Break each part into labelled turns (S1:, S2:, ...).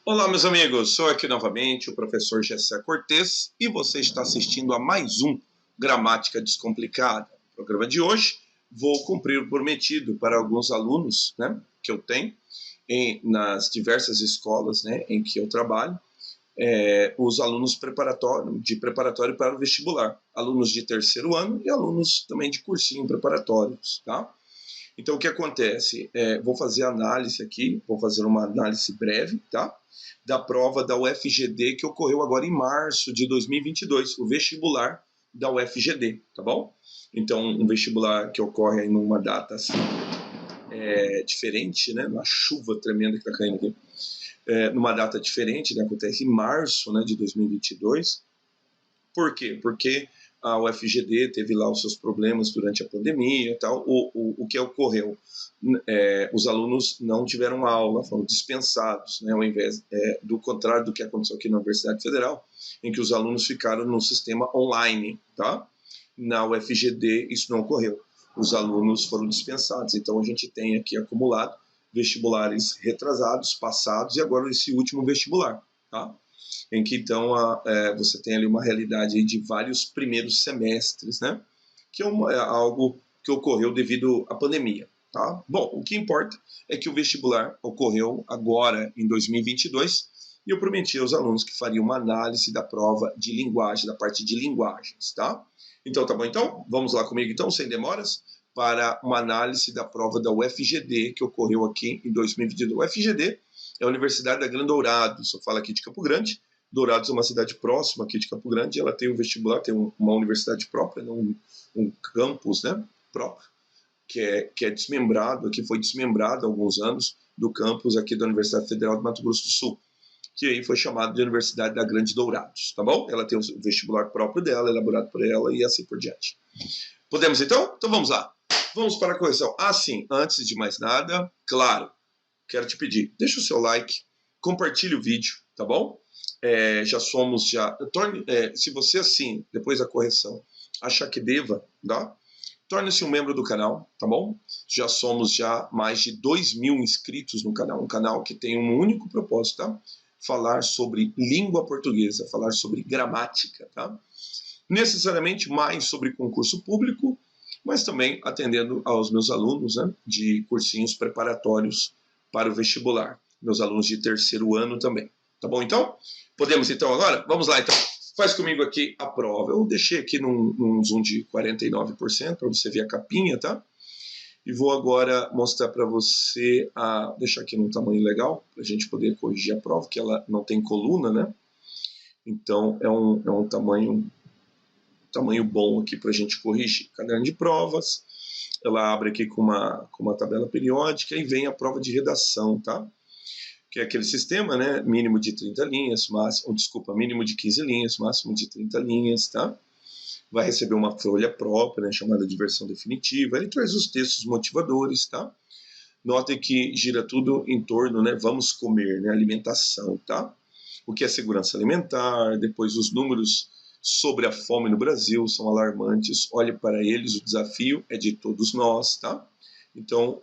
S1: Olá, meus amigos, sou aqui novamente o professor Gessé Cortes e você está assistindo a mais um Gramática Descomplicada. No programa de hoje, vou cumprir o prometido para alguns alunos, né, que eu tenho nas diversas escolas, né, em que eu trabalho, os alunos de preparatório para o vestibular, alunos de terceiro ano e alunos também de cursinho preparatórios, tá? Então, o que acontece? Vou fazer análise aqui, vou fazer uma análise breve, tá? Da prova da UFGD que ocorreu agora em março de 2022, o vestibular da UFGD, tá bom? Então, um vestibular que ocorre em uma data assim, diferente, né? Uma chuva tremenda que está caindo aqui. Numa data diferente, né? Acontece em março, né, de 2022. Por quê? Porque a UFGD teve lá os seus problemas durante a pandemia e tal. O que ocorreu? Os alunos não tiveram aula, foram dispensados, né, ao invés do contrário do que aconteceu aqui na Universidade Federal, em que os alunos ficaram no sistema online, tá? Na UFGD isso não ocorreu. Os alunos foram dispensados. Então a gente tem aqui acumulado vestibulares retrasados, passados e agora esse último vestibular, tá? Em que então você tem ali uma realidade de vários primeiros semestres, né? Que é algo que ocorreu devido à pandemia, tá? Bom, o que importa é que o vestibular ocorreu agora em 2022 e eu prometi aos alunos que faria uma análise da prova de linguagem, da parte de linguagens, tá? Então, tá bom? Então, vamos lá comigo então, sem demoras, para uma análise da prova da UFGD que ocorreu aqui em 2022. O UFGD é a Universidade da Grande Dourados, eu falo aqui de Campo Grande. Dourados é uma cidade próxima aqui de Campo Grande, ela tem um vestibular, tem uma universidade própria, né, um campus, né, próprio, que é desmembrado, que foi desmembrado há alguns anos do campus aqui da Universidade Federal de Mato Grosso do Sul, que aí foi chamado de Universidade da Grande Dourados, tá bom? Ela tem o vestibular próprio dela, elaborado por ela e assim por diante. Podemos então? Então vamos lá. Vamos para a correção. Sim, antes de mais nada, claro, quero te pedir, deixa o seu like, compartilhe o vídeo, tá bom? Se você assim, depois da correção, achar que deva, tá? Torne-se um membro do canal, tá bom? Já somos mais de 2.000 inscritos no canal, um canal que tem um único propósito, tá? Falar sobre língua portuguesa, falar sobre gramática, tá? Necessariamente mais sobre concurso público, mas também atendendo aos meus alunos, né, de cursinhos preparatórios para o vestibular, meus alunos de terceiro ano também. Tá bom, então? Podemos, então, agora? Vamos lá, então. Faz comigo aqui a prova. Eu deixei aqui num zoom de 49% para você ver a capinha, tá? E vou agora mostrar para você, deixar aqui num tamanho legal, para a gente poder corrigir a prova, que ela não tem coluna, né? Então, é um tamanho bom aqui para a gente corrigir. Caderno de provas, ela abre aqui com uma tabela periódica e vem a prova de redação, tá? Que é aquele sistema, né? Mínimo de 30 linhas, mínimo de 15 linhas, máximo de 30 linhas, tá? Vai receber uma folha própria, né, chamada de versão definitiva. Ele traz os textos motivadores, tá? Notem que gira tudo em torno, né? Vamos comer, né? Alimentação, tá? O que é segurança alimentar, depois os números sobre a fome no Brasil são alarmantes. Olhe para eles, o desafio é de todos nós, tá? Então,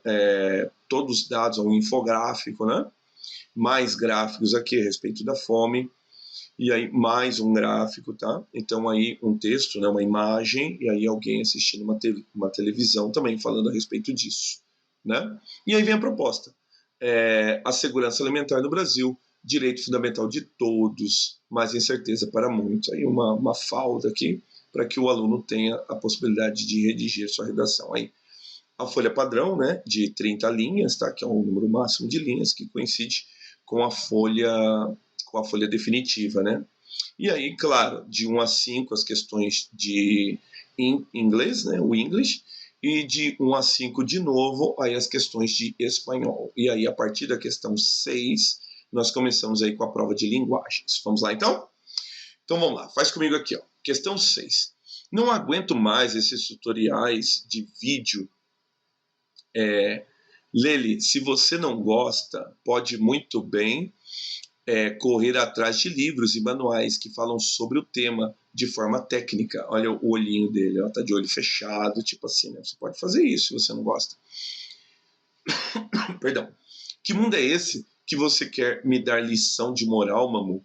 S1: todos os dados, um infográfico, né? Mais gráficos aqui a respeito da fome, e aí mais um gráfico, tá? Então aí um texto, né, uma imagem, e aí alguém assistindo uma televisão também falando a respeito disso, né? E aí vem a proposta. A segurança alimentar no Brasil, direito fundamental de todos, mas incerteza para muitos. Aí uma falta aqui para que o aluno tenha a possibilidade de redigir sua redação. Aí a folha padrão, né, de 30 linhas, tá? Que é o número máximo de linhas que coincide com a folha definitiva, né? E aí, claro, de 1 a 5 as questões de inglês, né, o English, e de 1 a 5 de novo, aí as questões de espanhol. E aí, a partir da questão 6, nós começamos aí com a prova de linguagens. Vamos lá, então? Então, vamos lá. Faz comigo aqui, ó. Questão 6. Não aguento mais esses tutoriais de vídeo. Lely, se você não gosta, pode muito bem correr atrás de livros e manuais que falam sobre o tema de forma técnica. Olha o olhinho dele, ó, tá de olho fechado, tipo assim, né? Você pode fazer isso se você não gosta. Perdão. Que mundo é esse que você quer me dar lição de moral, Mamu?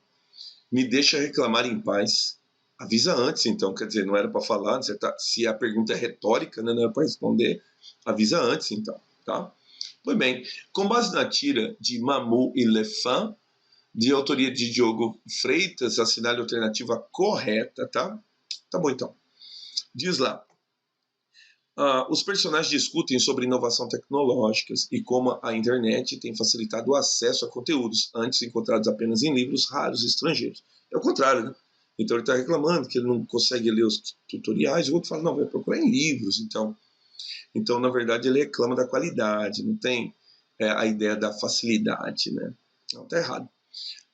S1: Me deixa reclamar em paz. Avisa antes, então, quer dizer, não era para falar, se a pergunta é retórica, né, não era para responder, avisa antes, então, tá? Pois bem, com base na tira de Mamu e Lefan, de autoria de Diogo Freitas, assinale a alternativa correta, tá? Tá bom, então. Diz lá. Os personagens discutem sobre inovação tecnológica e como a internet tem facilitado o acesso a conteúdos antes encontrados apenas em livros raros e estrangeiros. É o contrário, né? Então ele está reclamando que ele não consegue ler os tutoriais, o outro fala, não, vai procurar em livros. Então, na verdade, ele reclama da qualidade, não tem a ideia da facilidade, né? Não, tá errado.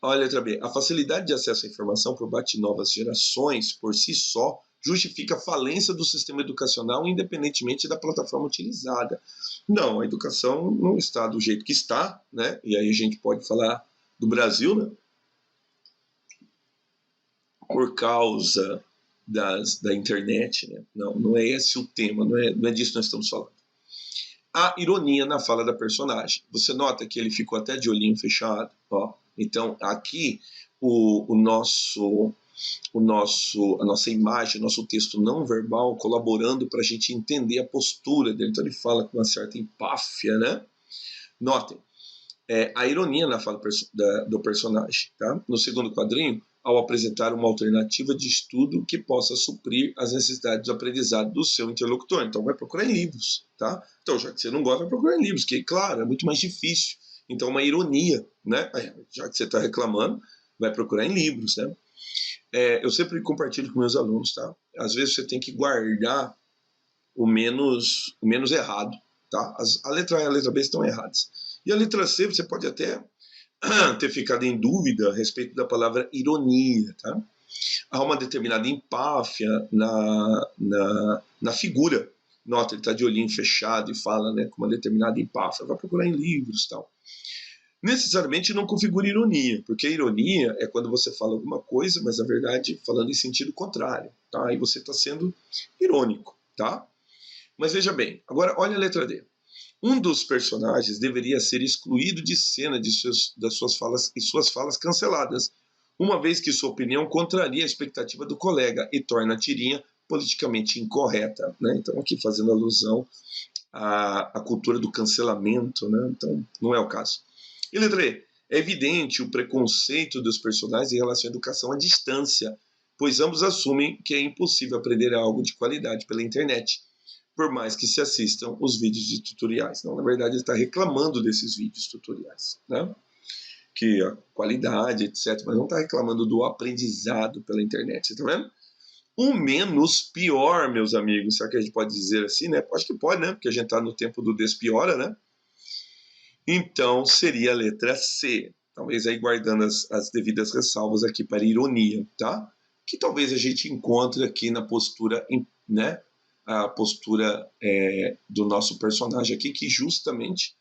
S1: Olha a letra B. A facilidade de acesso à informação por bate-novas gerações, por si só, justifica a falência do sistema educacional independentemente da plataforma utilizada. Não, a educação não está do jeito que está, né? E aí a gente pode falar do Brasil, né? Por causa da internet, né? Não é esse o tema, não é disso que nós estamos falando. A ironia na fala da personagem. Você nota que ele ficou até de olhinho fechado, ó. Então, aqui, a nossa imagem, nosso texto não verbal colaborando para a gente entender a postura dele. Então, ele fala com uma certa empáfia, né? Notem, a ironia na fala do personagem. Tá? No segundo quadrinho, ao apresentar uma alternativa de estudo que possa suprir as necessidades do aprendizado do seu interlocutor. Então, vai procurar em livros. Tá? Então, já que você não gosta, vai procurar em livros, que, claro, é muito mais difícil. Então, uma ironia, né? Já que você está reclamando, vai procurar em livros, né? Eu sempre compartilho com meus alunos, tá? Às vezes você tem que guardar o menos errado, tá? A letra A e a letra B estão erradas. E a letra C, você pode até ter ficado em dúvida a respeito da palavra ironia, tá? Há uma determinada empáfia na figura. Nota, ele está de olhinho fechado e fala, né, com uma determinada empáfia. Vai procurar em livros, tal. Necessariamente não configura ironia, porque a ironia é quando você fala alguma coisa, mas na verdade falando em sentido contrário, tá? Aí você está sendo irônico, tá? Mas veja bem, agora olha a letra D. Um dos personagens deveria ser excluído de cena das suas falas e suas falas canceladas, uma vez que sua opinião contraria a expectativa do colega e torna a tirinha politicamente incorreta, né? Então aqui fazendo alusão à cultura do cancelamento, né? Então não é o caso. E letra E. É evidente o preconceito dos personagens em relação à educação à distância, pois ambos assumem que é impossível aprender algo de qualidade pela internet, por mais que se assistam os vídeos de tutoriais. Não, na verdade, ele está reclamando desses vídeos tutoriais, né? Que a qualidade, etc., mas não está reclamando do aprendizado pela internet, você está vendo? O menos pior, meus amigos, será que a gente pode dizer assim, né? Acho que pode, né? Porque a gente está no tempo do despiora, né? Então, seria a letra C. Talvez aí guardando as devidas ressalvas aqui para ironia, tá? Que talvez a gente encontre aqui na postura, né? A postura do nosso personagem aqui, que justamente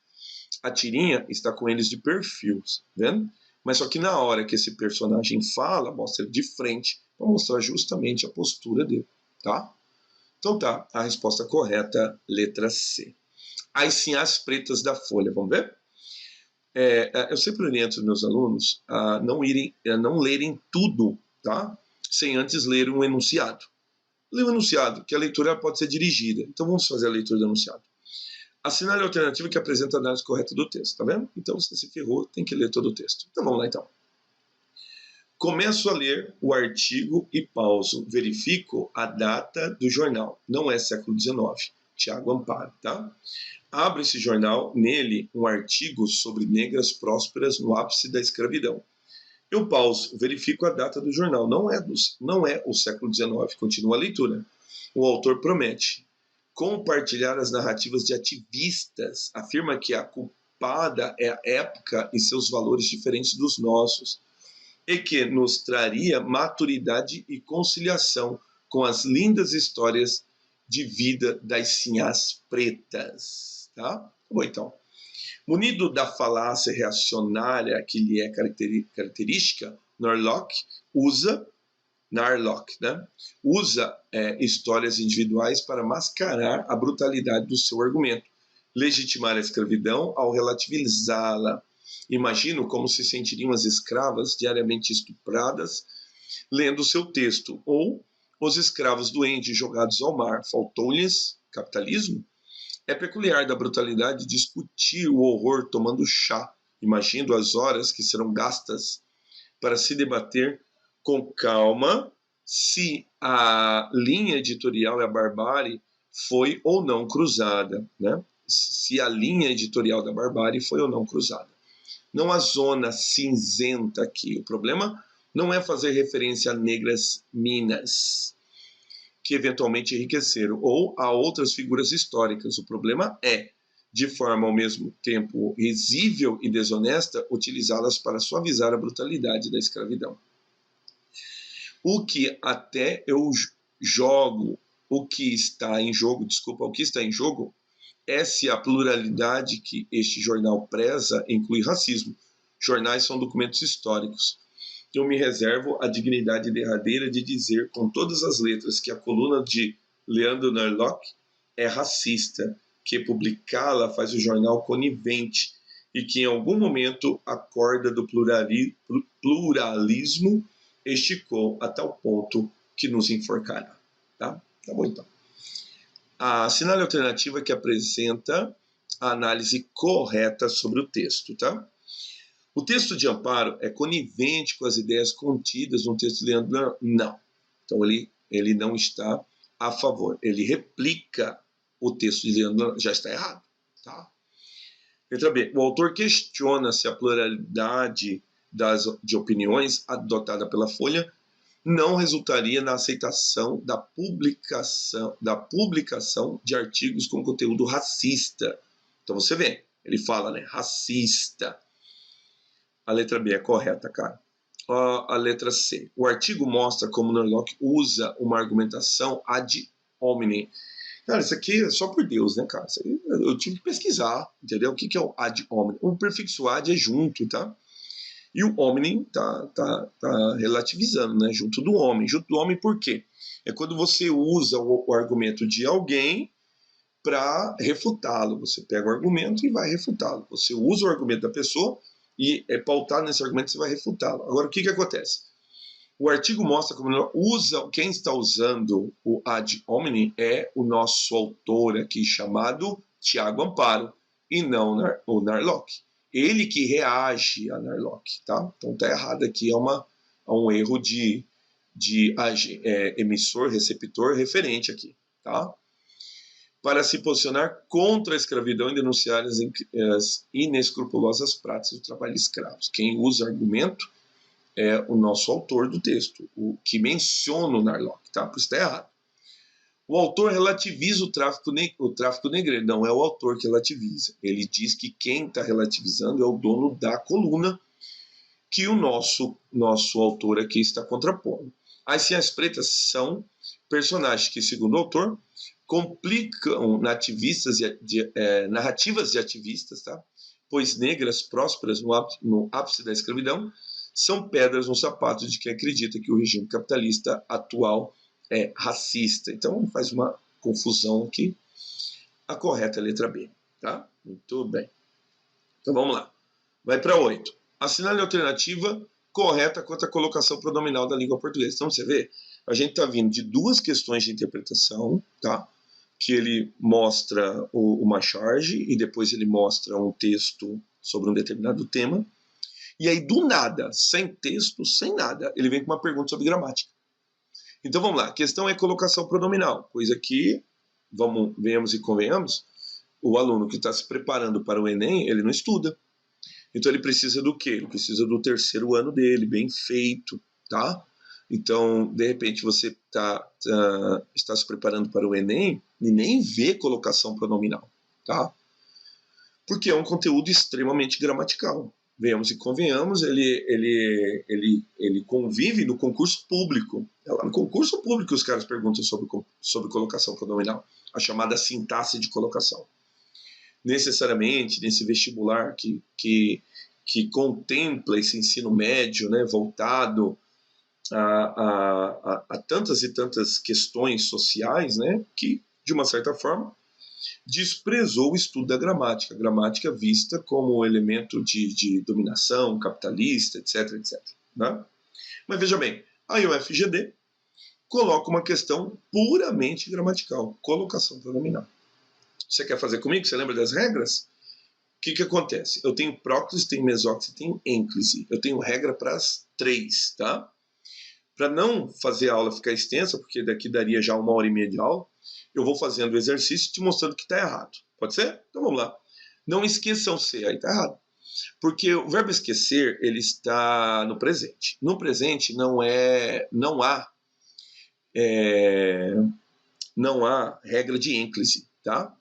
S1: a tirinha está com eles de perfil, tá vendo? Mas só que na hora que esse personagem fala, mostra ele de frente, para mostrar justamente a postura dele, tá? Então tá, a resposta correta, letra C. As sinhás pretas da folha, vamos ver? Eu sempre oriento os meus alunos a não lerem tudo, tá? Sem antes ler um enunciado. Lê o enunciado, que a leitura pode ser dirigida. Então vamos fazer a leitura do enunciado. Assinale a alternativa que apresenta a análise correta do texto, tá vendo? Então você se ferrou, tem que ler todo o texto. Então vamos lá então. Começo a ler o artigo e pauso. Verifico a data do jornal. Não é século XIX. Tiago Amparo, tá? Abre esse jornal, nele um artigo sobre negras prósperas no ápice da escravidão. Eu pauso, verifico a data do jornal. Não é o século XIX, continua a leitura. O autor promete compartilhar as narrativas de ativistas, afirma que a culpada é a época e seus valores diferentes dos nossos, e que nos traria maturidade e conciliação com as lindas histórias de vida das sinhás pretas. Tá? Bom, então. Munido da falácia reacionária que lhe é característica, Narlock usa histórias individuais para mascarar a brutalidade do seu argumento, legitimar a escravidão ao relativizá-la, Imagino como se sentiriam as escravas diariamente estupradas lendo o seu texto, ou os escravos doentes jogados ao mar. Faltou-lhes capitalismo? É peculiar da brutalidade discutir o horror tomando chá. Imagino as horas que serão gastas para se debater com calma se a linha editorial e a barbárie foi ou não cruzada, né? Se a linha editorial da barbárie foi ou não cruzada. Não há zona cinzenta aqui. O problema não é fazer referência a negras minas que eventualmente enriqueceram ou a outras figuras históricas. O problema é, de forma ao mesmo tempo risível e desonesta, utilizá-las para suavizar a brutalidade da escravidão. O que até eu jogo, o que está em jogo é se a pluralidade que este jornal preza inclui racismo. Jornais são documentos históricos. Eu me reservo a dignidade derradeira de dizer com todas as letras que a coluna de Leandro Narlock é racista, que publicá-la faz o jornal conivente e que em algum momento a corda do pluralismo esticou a tal ponto que nos enforcará. Tá bom, então. A assinale alternativa que apresenta a análise correta sobre o texto, tá? O texto de Amparo é conivente com as ideias contidas no texto de Leandro? Não. Então ele não está a favor. Ele replica o texto de Leandro, já está errado. Tá? Letra B. O autor questiona se a pluralidade de opiniões adotada pela Folha não resultaria na aceitação da publicação de artigos com conteúdo racista. Então você vê, ele fala, né, racista. A letra B é correta, cara. A letra C. O artigo mostra como Narlock usa uma argumentação ad hominem. Cara, isso aqui é só por Deus, né, cara? Isso aí eu tive que pesquisar, entendeu? O que é o ad hominem? O prefixo ad é junto, tá? E o hominem tá relativizando, né? Junto do homem. Junto do homem por quê? É quando você usa o argumento de alguém para refutá-lo. Você pega o argumento e vai refutá-lo. Você usa o argumento da pessoa e é pautado nesse argumento, você vai refutá-lo. Agora, o que acontece? O artigo mostra como quem está usando o ad hominem é o nosso autor aqui chamado Tiago Amparo, e não o Narlock. Ele que reage a Narlock, tá? Então tá errado aqui, é um erro de emissor, receptor, referente aqui, tá? Para se posicionar contra a escravidão e denunciar as inescrupulosas práticas do trabalho de escravos. Quem usa argumento é o nosso autor do texto, o que menciona o Narlock, tá? Por isso está errado. O autor relativiza o tráfico negreiro, não é o autor que relativiza. Ele diz que quem está relativizando é o dono da coluna que o nosso autor aqui está contrapondo. As Sinhas Pretas são personagens que, segundo o autor, complicam narrativas de ativistas, tá? Pois negras prósperas no ápice da escravidão são pedras no sapato de quem acredita que o regime capitalista atual é racista. Então faz uma confusão aqui. A correta é a letra B, tá? Muito bem. Então vamos lá. Vai para 8. Assinale a alternativa correta quanto à colocação pronominal da língua portuguesa. Então você vê, a gente está vindo de duas questões de interpretação, tá? Que ele mostra uma charge e depois ele mostra um texto sobre um determinado tema. E aí, do nada, sem texto, sem nada, ele vem com uma pergunta sobre gramática. Então vamos lá, a questão é colocação pronominal, pois aqui, venhamos e convenhamos, o aluno que está se preparando para o Enem, ele não estuda. Então ele precisa do quê? Ele precisa do terceiro ano dele, bem feito, tá? Então, de repente, você está se preparando para o Enem e nem vê colocação pronominal, tá? Porque é um conteúdo extremamente gramatical. Venhamos e convenhamos, ele convive no concurso público. É lá no concurso público os caras perguntam sobre colocação pronominal, a chamada sintaxe de colocação. Necessariamente, nesse vestibular que contempla esse ensino médio, né, voltado a tantas e tantas questões sociais, né, que, de uma certa forma, desprezou o estudo da gramática. A gramática vista como elemento de dominação capitalista, etc, etc. Né? Mas veja bem, a UFGD coloca uma questão puramente gramatical, colocação pronominal. Você quer fazer comigo? Você lembra das regras? O que acontece? Eu tenho próclise, tenho mesóclise, tenho ênclise. Eu tenho regra para as 3, tá? Para não fazer a aula ficar extensa, porque daqui daria já 1h30 de aula, eu vou fazendo o exercício te mostrando que está errado. Pode ser? Então vamos lá. Não esqueçam C, aí está errado. Porque o verbo esquecer, ele está no presente. No presente não há regra de ênclise, tá?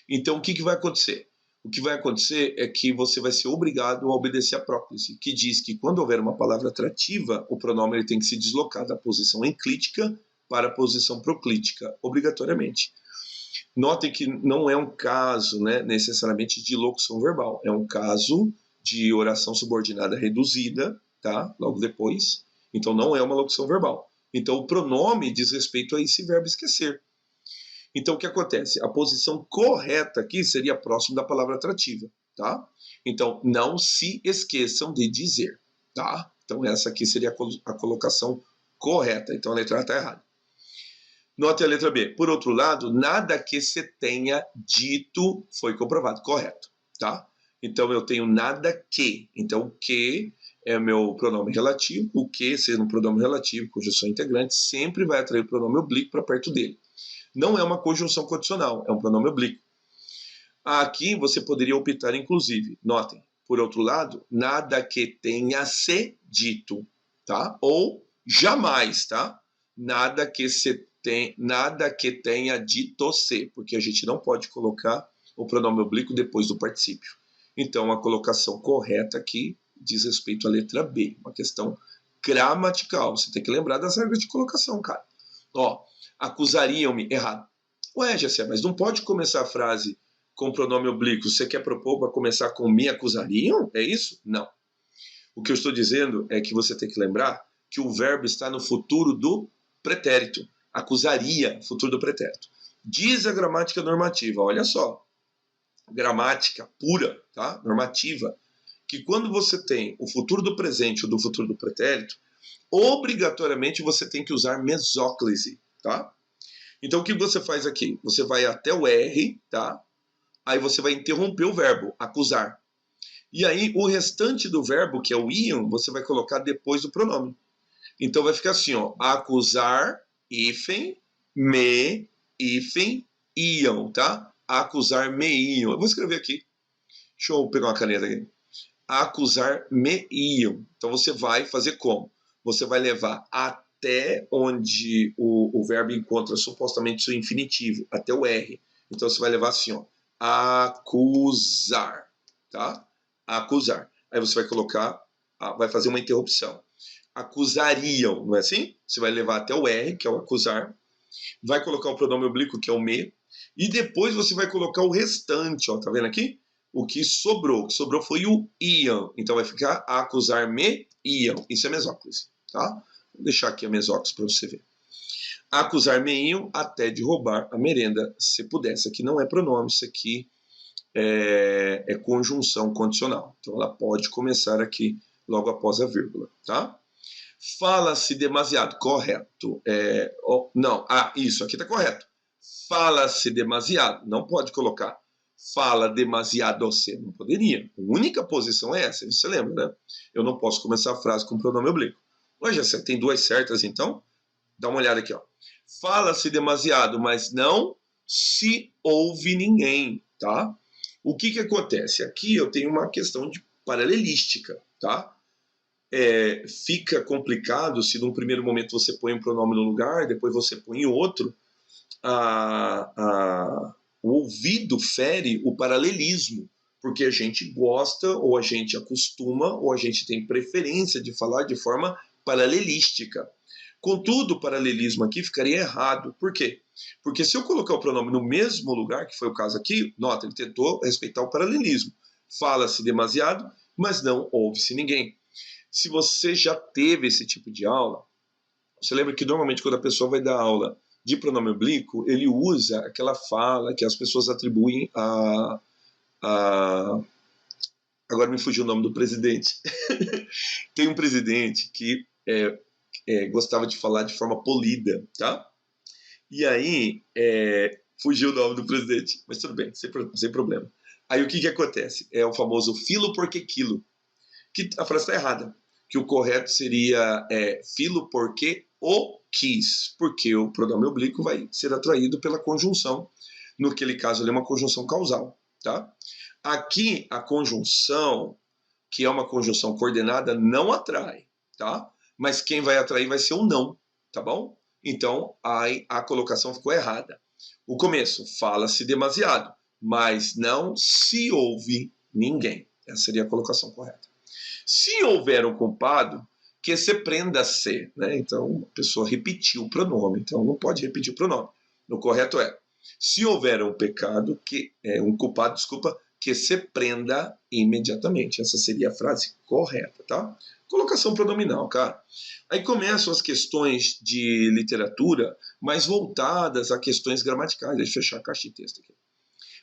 S1: Então o que vai acontecer? O que vai acontecer é que você vai ser obrigado a obedecer a próclise, que diz que quando houver uma palavra atrativa, o pronome ele tem que se deslocar da posição enclítica para a posição proclítica, obrigatoriamente. Notem que não é um caso, né, necessariamente de locução verbal, é um caso de oração subordinada reduzida, tá? Logo depois. Então não é uma locução verbal. Então o pronome diz respeito a esse verbo esquecer. Então, o que acontece? A posição correta aqui seria próximo da palavra atrativa, tá? Então, não se esqueçam de dizer, tá? Então, essa aqui seria a colocação correta. Então, a letra A está errada. Note a letra B. Por outro lado, nada que se tenha dito foi comprovado. Correto, tá? Então, eu tenho nada que. Então, o que é meu pronome relativo. O que, sendo um pronome relativo, conjunção integrante, sempre vai atrair o pronome oblíquo para perto dele. Não é uma conjunção condicional, é um pronome oblíquo. Aqui você poderia optar, inclusive, notem, por outro lado, nada que tenha se dito, tá? Ou jamais, tá? Nada que tenha dito se, porque a gente não pode colocar o pronome oblíquo depois do particípio. Então, a colocação correta aqui diz respeito à letra B, uma questão gramatical. Você tem que lembrar das regras de colocação, cara. Ó, acusariam-me, errado. Ué, Jessé, mas não pode começar a frase com pronome oblíquo. Você quer propor para começar com me acusariam? É isso? Não. O que eu estou dizendo é que você tem que lembrar que o verbo está no futuro do pretérito. Acusaria, futuro do pretérito. Diz a gramática normativa, olha só. Gramática pura, tá? Normativa. Que quando você tem o futuro do presente ou do futuro do pretérito, obrigatoriamente você tem que usar mesóclise, tá? Então o que você faz aqui? Você vai até o R, tá? Aí você vai interromper o verbo, acusar. E aí o restante do verbo, que é o iam, você vai colocar depois do pronome. Então vai ficar assim, ó, acusar, hífen, me, hífen, iam, tá? Acusar, me iam. Eu vou escrever aqui. Deixa eu pegar uma caneta aqui. Acusar, me iam. Então você vai fazer como? Você vai levar até onde o verbo encontra supostamente seu infinitivo, até o R. Então você vai levar assim, ó, acusar, tá? Acusar. Aí você vai colocar, vai fazer uma interrupção. Acusariam, não é assim? Você vai levar até o R, que é o acusar, vai colocar o pronome oblíquo, que é o me, e depois você vai colocar o restante, ó, tá vendo aqui? O que sobrou foi o iam. Então vai ficar acusar-me iam. Isso é mesóclise, tá? Vou deixar aqui a mesóclise para você ver. Acusar-me iam até de roubar a merenda, se pudesse. Aqui não é pronome, isso aqui é conjunção condicional. Então ela pode começar aqui logo após a vírgula, tá? Fala-se demasiado, correto. Isso aqui está correto. Fala-se demasiado, não pode colocar fala demasiado você, não poderia. A única posição é essa, você lembra, né? Eu não posso começar a frase com pronome oblíquo. Mas já tem duas certas, então? Dá uma olhada aqui, ó. Fala-se demasiado, mas não se ouve ninguém, tá? O que acontece? Aqui eu tenho uma questão de paralelística, tá? Fica complicado se num primeiro momento você põe um pronome no lugar, depois você põe outro. O ouvido fere o paralelismo, porque a gente gosta, ou a gente acostuma, ou a gente tem preferência de falar de forma paralelística. Contudo, o paralelismo aqui ficaria errado. Por quê? Porque se eu colocar o pronome no mesmo lugar, que foi o caso aqui, nota, ele tentou respeitar o paralelismo. Fala-se demasiado, mas não ouve-se ninguém. Se você já teve esse tipo de aula, você lembra que normalmente quando a pessoa vai dar aula de pronome oblíquo, ele usa aquela fala que as pessoas atribuem a... Agora me fugiu o nome do presidente. Tem um presidente que gostava de falar de forma polida, tá? E aí, fugiu o nome do presidente, mas tudo bem, sem problema. Aí o que acontece? É o famoso filo porque quilo, que a frase está errada, que o correto seria filo porque o quis, porque o pronome oblíquo vai ser atraído pela conjunção, no aquele caso ali é uma conjunção causal, tá? Aqui a conjunção, que é uma conjunção coordenada, não atrai, tá? Mas quem vai atrair vai ser o não, tá bom? Então, a colocação ficou errada. O começo, fala-se demasiado, mas não se ouve ninguém. Essa seria a colocação correta. Se houver um culpado, que se prenda-se, né? Então, a pessoa repetiu o pronome, então não pode repetir o pronome. O correto é, se houver um pecado, um culpado, desculpa, que se prenda imediatamente. Essa seria a frase correta, tá? Colocação pronominal, cara. Aí começam as questões de literatura, mais voltadas a questões gramaticais. Deixa eu fechar a caixa de texto aqui.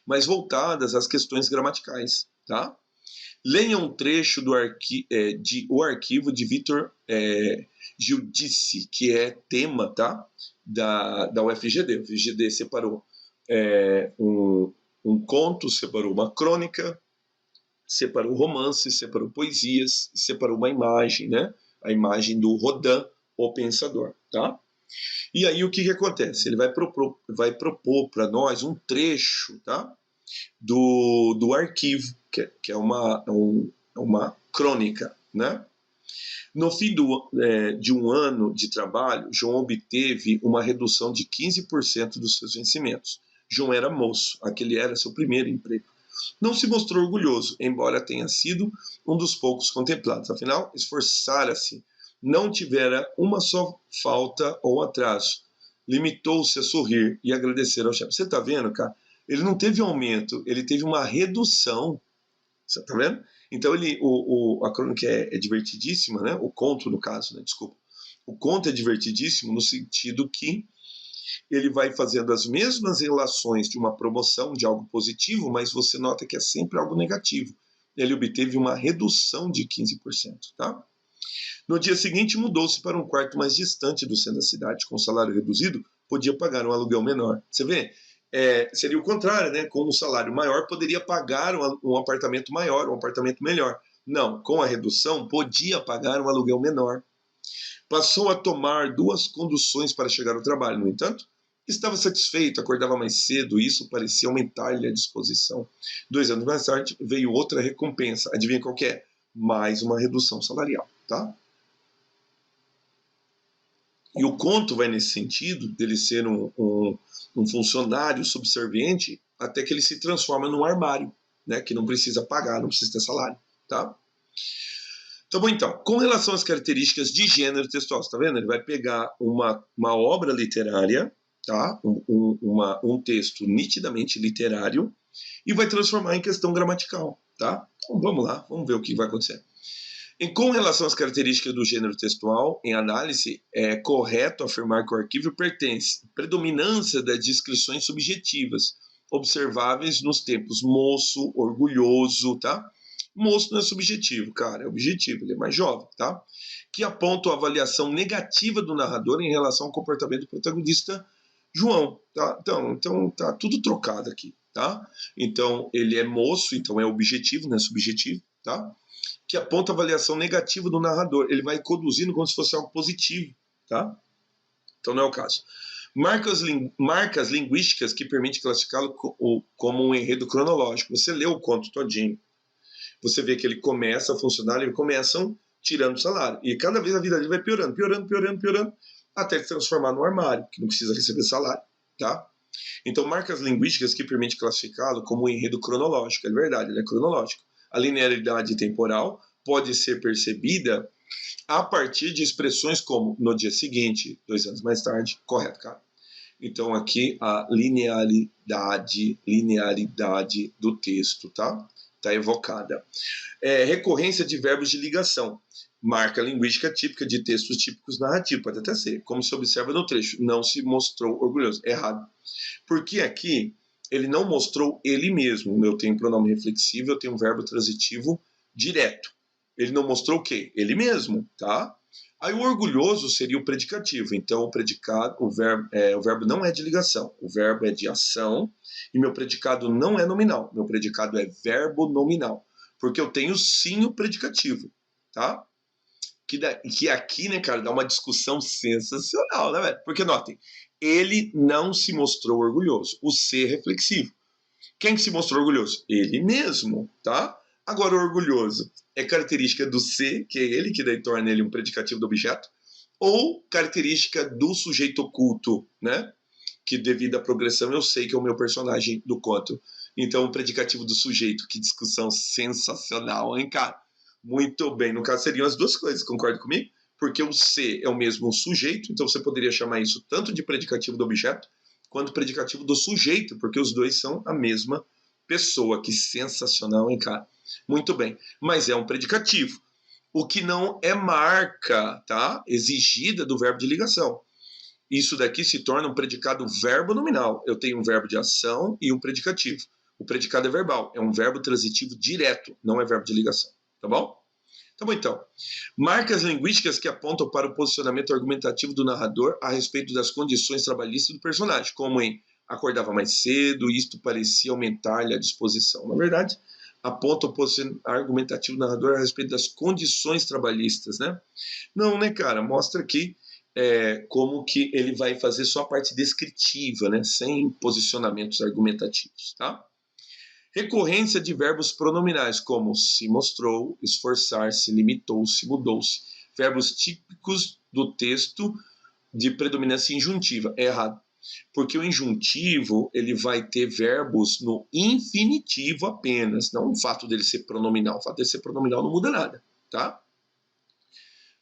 S1: Mais voltadas às questões gramaticais, tá? Leia um trecho de O Arquivo de Vitor Giudice, que é tema, tá? Da UFGD. O UFGD separou um conto, separou uma crônica, separou romances, separou poesias, separou uma imagem, né? A imagem do Rodin, o Pensador, tá? E aí o que acontece? Ele vai propor para nós um trecho, tá? Do arquivo, que é uma crônica, né? No fim de um ano de trabalho, João obteve uma redução de 15% dos seus vencimentos. João era moço, aquele era seu primeiro emprego. Não se mostrou orgulhoso, embora tenha sido um dos poucos contemplados. Afinal, esforçara-se, não tivera uma só falta ou atraso. Limitou-se a sorrir e agradecer ao chefe. Você está vendo, cara? Ele não teve aumento, ele teve uma redução. Você está vendo? Então, a crônica é divertidíssima, né? O conto, no caso, né? Desculpa. O conto é divertidíssimo no sentido que ele vai fazendo as mesmas relações de uma promoção, de algo positivo, mas você nota que é sempre algo negativo. Ele obteve uma redução de 15%, tá? No dia seguinte, mudou-se para um quarto mais distante do centro da cidade. Com salário reduzido, podia pagar um aluguel menor. Você vê? Seria o contrário, né? Com um salário maior, poderia pagar um apartamento maior, um apartamento melhor. Não, com a redução, podia pagar um aluguel menor. Passou a tomar 2 conduções para chegar ao trabalho. No entanto, estava satisfeito, acordava mais cedo, e isso parecia aumentar-lhe a disposição. 2 anos mais tarde, veio outra recompensa. Adivinha qual que é? Mais uma redução salarial, tá? E o conto vai nesse sentido, dele ser um funcionário subserviente, até que ele se transforma num armário, né? Que não precisa pagar, não precisa ter salário, tá? Tá bom, então, com relação às características de gênero textual, você tá vendo? Ele vai pegar uma obra literária, tá? Um texto nitidamente literário, e vai transformar em questão gramatical, tá? Então vamos lá, vamos ver o que vai acontecer. Com relação às características do gênero textual, em análise, é correto afirmar que o arquivo pertence à predominância das descrições subjetivas, observáveis nos tempos moço, orgulhoso, tá? Moço não é subjetivo, cara, é objetivo, ele é mais jovem, tá? Que apontam a avaliação negativa do narrador em relação ao comportamento do protagonista João, tá? Então tá tudo trocado aqui, tá? Então ele é moço, então é objetivo, não é subjetivo, tá? Que aponta a avaliação negativa do narrador. Ele vai conduzindo como se fosse algo positivo, tá? Então não é o caso. Marcas linguísticas que permitem classificá-lo como um enredo cronológico. Você lê o conto todinho, você vê que ele começa a funcionar, eles começam tirando o salário. E cada vez a vida dele vai piorando, até se transformar no armário, que não precisa receber salário, tá? Então, marcas linguísticas que permitem classificá-lo como um enredo cronológico. É verdade, ele é cronológico. A linearidade temporal pode ser percebida a partir de expressões como no dia seguinte, 2 anos mais tarde, correto, cara? Então aqui a linearidade do texto, tá? Tá evocada. Recorrência de verbos de ligação. Marca linguística típica de textos típicos narrativos, pode até ser, como se observa no trecho, não se mostrou orgulhoso. Errado. Porque aqui ele não mostrou ele mesmo. Eu tenho pronome reflexivo, eu tenho um verbo transitivo direto. Ele não mostrou o quê? Ele mesmo, tá? Aí o orgulhoso seria o predicativo. Então o predicado, o verbo não é de ligação, o verbo é de ação e meu predicado não é nominal. Meu predicado é verbo nominal, porque eu tenho sim o predicativo, tá? Que aqui, né, cara, dá uma discussão sensacional, né, velho? Porque notem, ele não se mostrou orgulhoso. O ser reflexivo. Quem que se mostrou orgulhoso? Ele mesmo, tá? Agora, o orgulhoso é característica do ser, que é ele, que daí torna ele um predicativo do objeto, ou característica do sujeito oculto, né? Que devido à progressão eu sei que é o meu personagem do conto. Então, o predicativo do sujeito. Que discussão sensacional, hein, cara? Muito bem. No caso, seriam as duas coisas, concorda comigo? Porque o ser é o mesmo sujeito, então você poderia chamar isso tanto de predicativo do objeto, quanto predicativo do sujeito, porque os dois são a mesma pessoa. Que sensacional, hein, cara? Muito bem. Mas é um predicativo. O que não é marca, tá? Exigida do verbo de ligação. Isso daqui se torna um predicado verbo nominal. Eu tenho um verbo de ação e um predicativo. O predicado é verbal, é um verbo transitivo direto, não é verbo de ligação. Tá bom? Tá bom, então. Marcas linguísticas que apontam para o posicionamento argumentativo do narrador a respeito das condições trabalhistas do personagem, como em acordava mais cedo, isto parecia aumentar-lhe a disposição. Na verdade, aponta o posicionamento argumentativo do narrador a respeito das condições trabalhistas, né? Não, né, cara? Mostra aqui como que ele vai fazer só a parte descritiva, né? Sem posicionamentos argumentativos, tá? Recorrência de verbos pronominais, como se mostrou, esforçar-se, limitou-se, mudou-se. Verbos típicos do texto de predominância injuntiva. É errado. Porque o injuntivo ele vai ter verbos no infinitivo apenas, não o fato dele ser pronominal. O fato dele ser pronominal não muda nada, tá?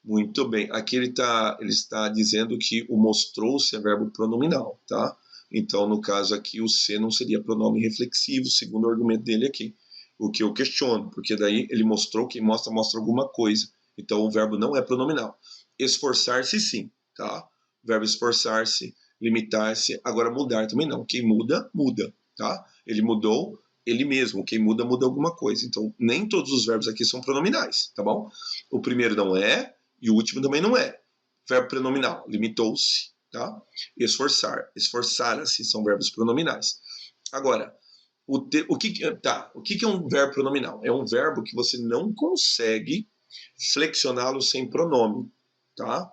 S1: Muito bem. Aqui ele está dizendo que o mostrou-se é verbo pronominal, tá? Então, no caso aqui, o ser não seria pronome reflexivo, segundo o argumento dele aqui. O que eu questiono, porque daí ele mostrou, quem mostra alguma coisa. Então, o verbo não é pronominal. Esforçar-se, sim, tá? O verbo esforçar-se, limitar-se. Agora, mudar também não. Quem muda, muda, tá? Ele mudou ele mesmo. Quem muda, muda alguma coisa. Então, nem todos os verbos aqui são pronominais, tá bom? O primeiro não é, e o último também não é. Verbo prenominal, limitou-se, tá? Esforçar, esforçara-se são verbos pronominais. Agora, o que é um verbo pronominal? É um verbo que você não consegue flexioná-lo sem pronome, tá?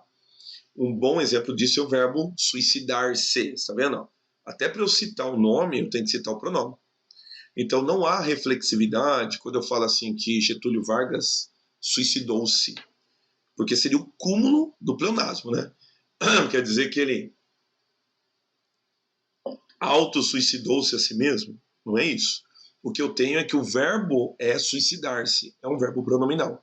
S1: Um bom exemplo disso é o verbo suicidar-se, tá vendo? Até para eu citar o nome, eu tenho que citar o pronome. Então não há reflexividade quando eu falo assim que Getúlio Vargas suicidou-se, porque seria o cúmulo do pleonasmo, né? Quer dizer que ele auto-suicidou-se a si mesmo? Não é isso. O que eu tenho é que o verbo é suicidar-se, é um verbo pronominal.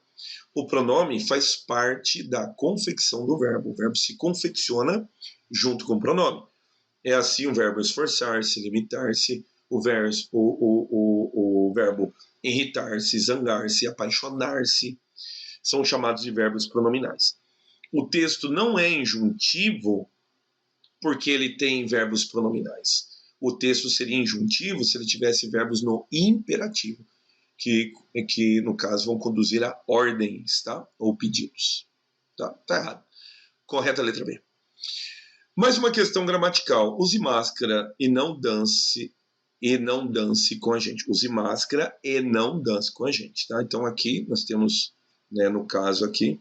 S1: O pronome faz parte da confecção do verbo. O verbo se confecciona junto com o pronome. É assim o verbo esforçar-se, limitar-se, o verbo irritar-se, zangar-se, apaixonar-se. São chamados de verbos pronominais. O texto não é injuntivo porque ele tem verbos pronominais. O texto seria injuntivo se ele tivesse verbos no imperativo, que no caso vão conduzir a ordens, tá? Ou pedidos. Tá errado. Correta a letra B. Mais uma questão gramatical. Use máscara e não dance com a gente. Use máscara e não dance com a gente, tá? Então aqui nós temos, né, no caso aqui,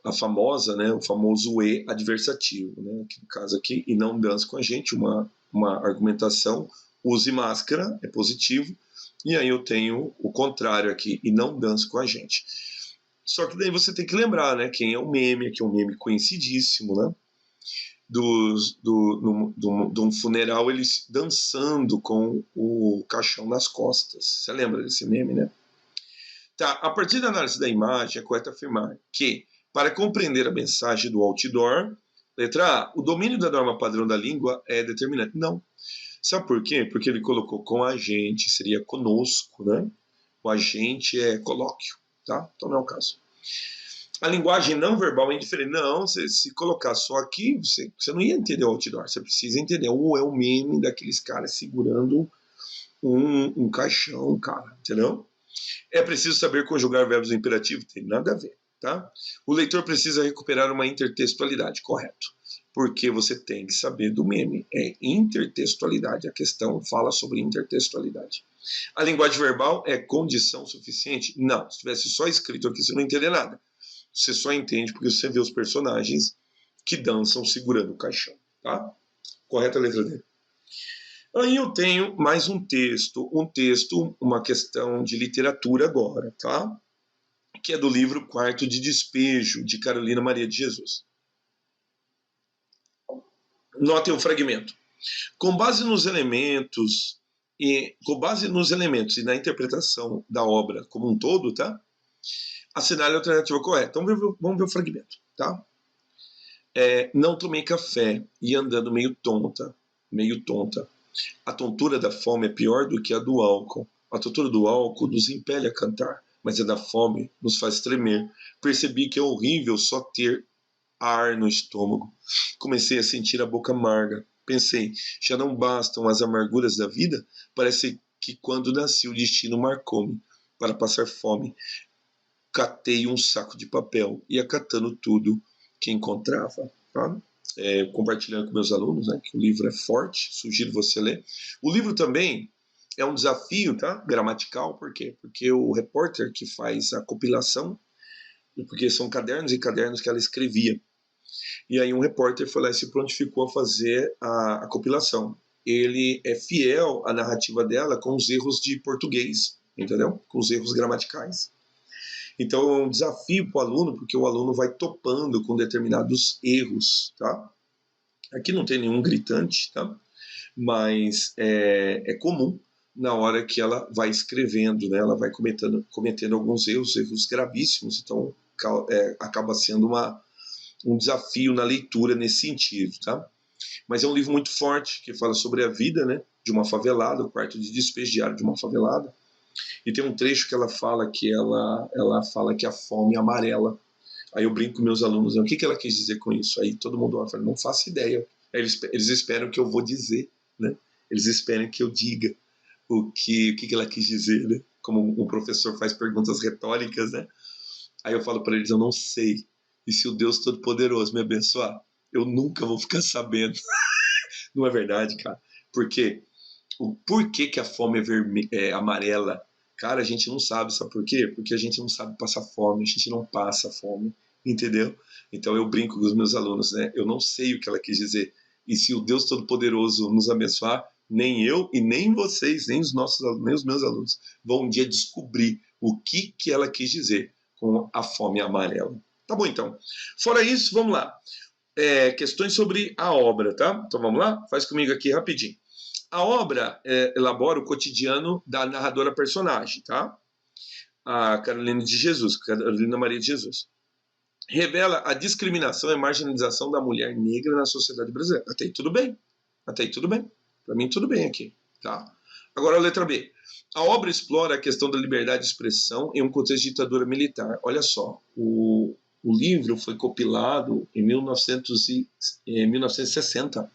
S1: a famosa, né, o famoso e adversativo, né, que no caso aqui, e não dance com a gente, uma argumentação, use máscara, é positivo, e aí eu tenho o contrário aqui, e não dance com a gente. Só que daí você tem que lembrar, né, quem é o meme, aqui é um meme conhecidíssimo, né, de um funeral, eles dançando com o caixão nas costas. Você lembra desse meme, né? Tá, a partir da análise da imagem, é correto afirmar que, para compreender a mensagem do outdoor, letra A, o domínio da norma padrão da língua é determinante. Não. Sabe por quê? Porque ele colocou com a gente, seria conosco, né? O agente é colóquio, tá? Então não é o caso. A linguagem não verbal é indiferente. Não, se colocar só aqui, você não ia entender o outdoor. Você precisa entender. Ou é o meme daqueles caras segurando um caixão, cara, entendeu? É preciso saber conjugar verbos imperativos? Tem nada a ver, tá? O leitor precisa recuperar uma intertextualidade, correto. Porque você tem que saber do meme. É intertextualidade. A questão fala sobre intertextualidade. A linguagem verbal é condição suficiente? Não. Se tivesse só escrito aqui, você não entender nada. Você só entende porque você vê os personagens que dançam segurando o caixão, tá? Correta a letra D. Aí eu tenho mais um texto, uma questão de literatura agora, tá? Que é do livro Quarto de Despejo, de Carolina Maria de Jesus. Notem o fragmento. Com base nos elementos e na interpretação da obra como um todo, tá? Assinale a alternativa correta. Então vamos ver o fragmento, tá? Não tomei café e andando meio tonta. A tontura da fome é pior do que a do álcool. A tontura do álcool nos impele a cantar, mas a da fome nos faz tremer. Percebi que é horrível só ter ar no estômago. Comecei a sentir a boca amarga. Pensei, já não bastam as amarguras da vida? Parece que quando nasci o destino marcou-me para passar fome. Catei um saco de papel e acatando tudo que encontrava. Tá? Compartilhando com meus alunos, né, que o livro é forte, sugiro você ler. O livro também é um desafio, tá? Gramatical, por quê? Porque o repórter que faz a compilação, porque são cadernos e cadernos que ela escrevia. E aí um repórter foi lá e se prontificou a fazer a compilação. Ele é fiel à narrativa dela com os erros de português, entendeu? Com os erros gramaticais. Então é um desafio para o aluno, porque o aluno vai topando com determinados erros, tá? Aqui não tem nenhum gritante, tá? Mas é comum na hora que ela vai escrevendo, né? Ela vai cometendo alguns erros gravíssimos, então acaba sendo um desafio na leitura nesse sentido, tá? Mas é um livro muito forte, que fala sobre a vida, né, de uma favelada, o quarto de despejo diário de uma favelada. E tem um trecho que ela fala que a fome é amarela. Aí eu brinco com meus alunos, né, o que ela quis dizer com isso? Aí todo mundo fala, não faço ideia. Aí eles esperam que eu vou dizer, né? Eles esperam que eu diga o que ela quis dizer, né? Como um professor faz perguntas retóricas, né? Aí eu falo para eles, eu não sei. E se o Deus Todo-Poderoso me abençoar, eu nunca vou ficar sabendo. Não é verdade, cara? Porque o porquê que a fome é amarela, cara, a gente não sabe, sabe por quê? Porque a gente não sabe passar fome, a gente não passa fome, entendeu? Então eu brinco com os meus alunos, né? Eu não sei o que ela quis dizer. E se o Deus Todo-Poderoso nos abençoar, nem eu e nem vocês, nem os meus alunos, vão um dia descobrir o que ela quis dizer com a fome amarela. Tá bom, então. Fora isso, vamos lá. Questões sobre a obra, tá? Então vamos lá? Faz comigo aqui rapidinho. A obra elabora o cotidiano da narradora personagem, tá? A Carolina Maria de Jesus. Revela a discriminação e marginalização da mulher negra na sociedade brasileira. Até aí tudo bem. Para mim tudo bem aqui, tá? Agora a letra B. A obra explora a questão da liberdade de expressão em um contexto de ditadura militar. Olha só, o livro foi compilado em 1960.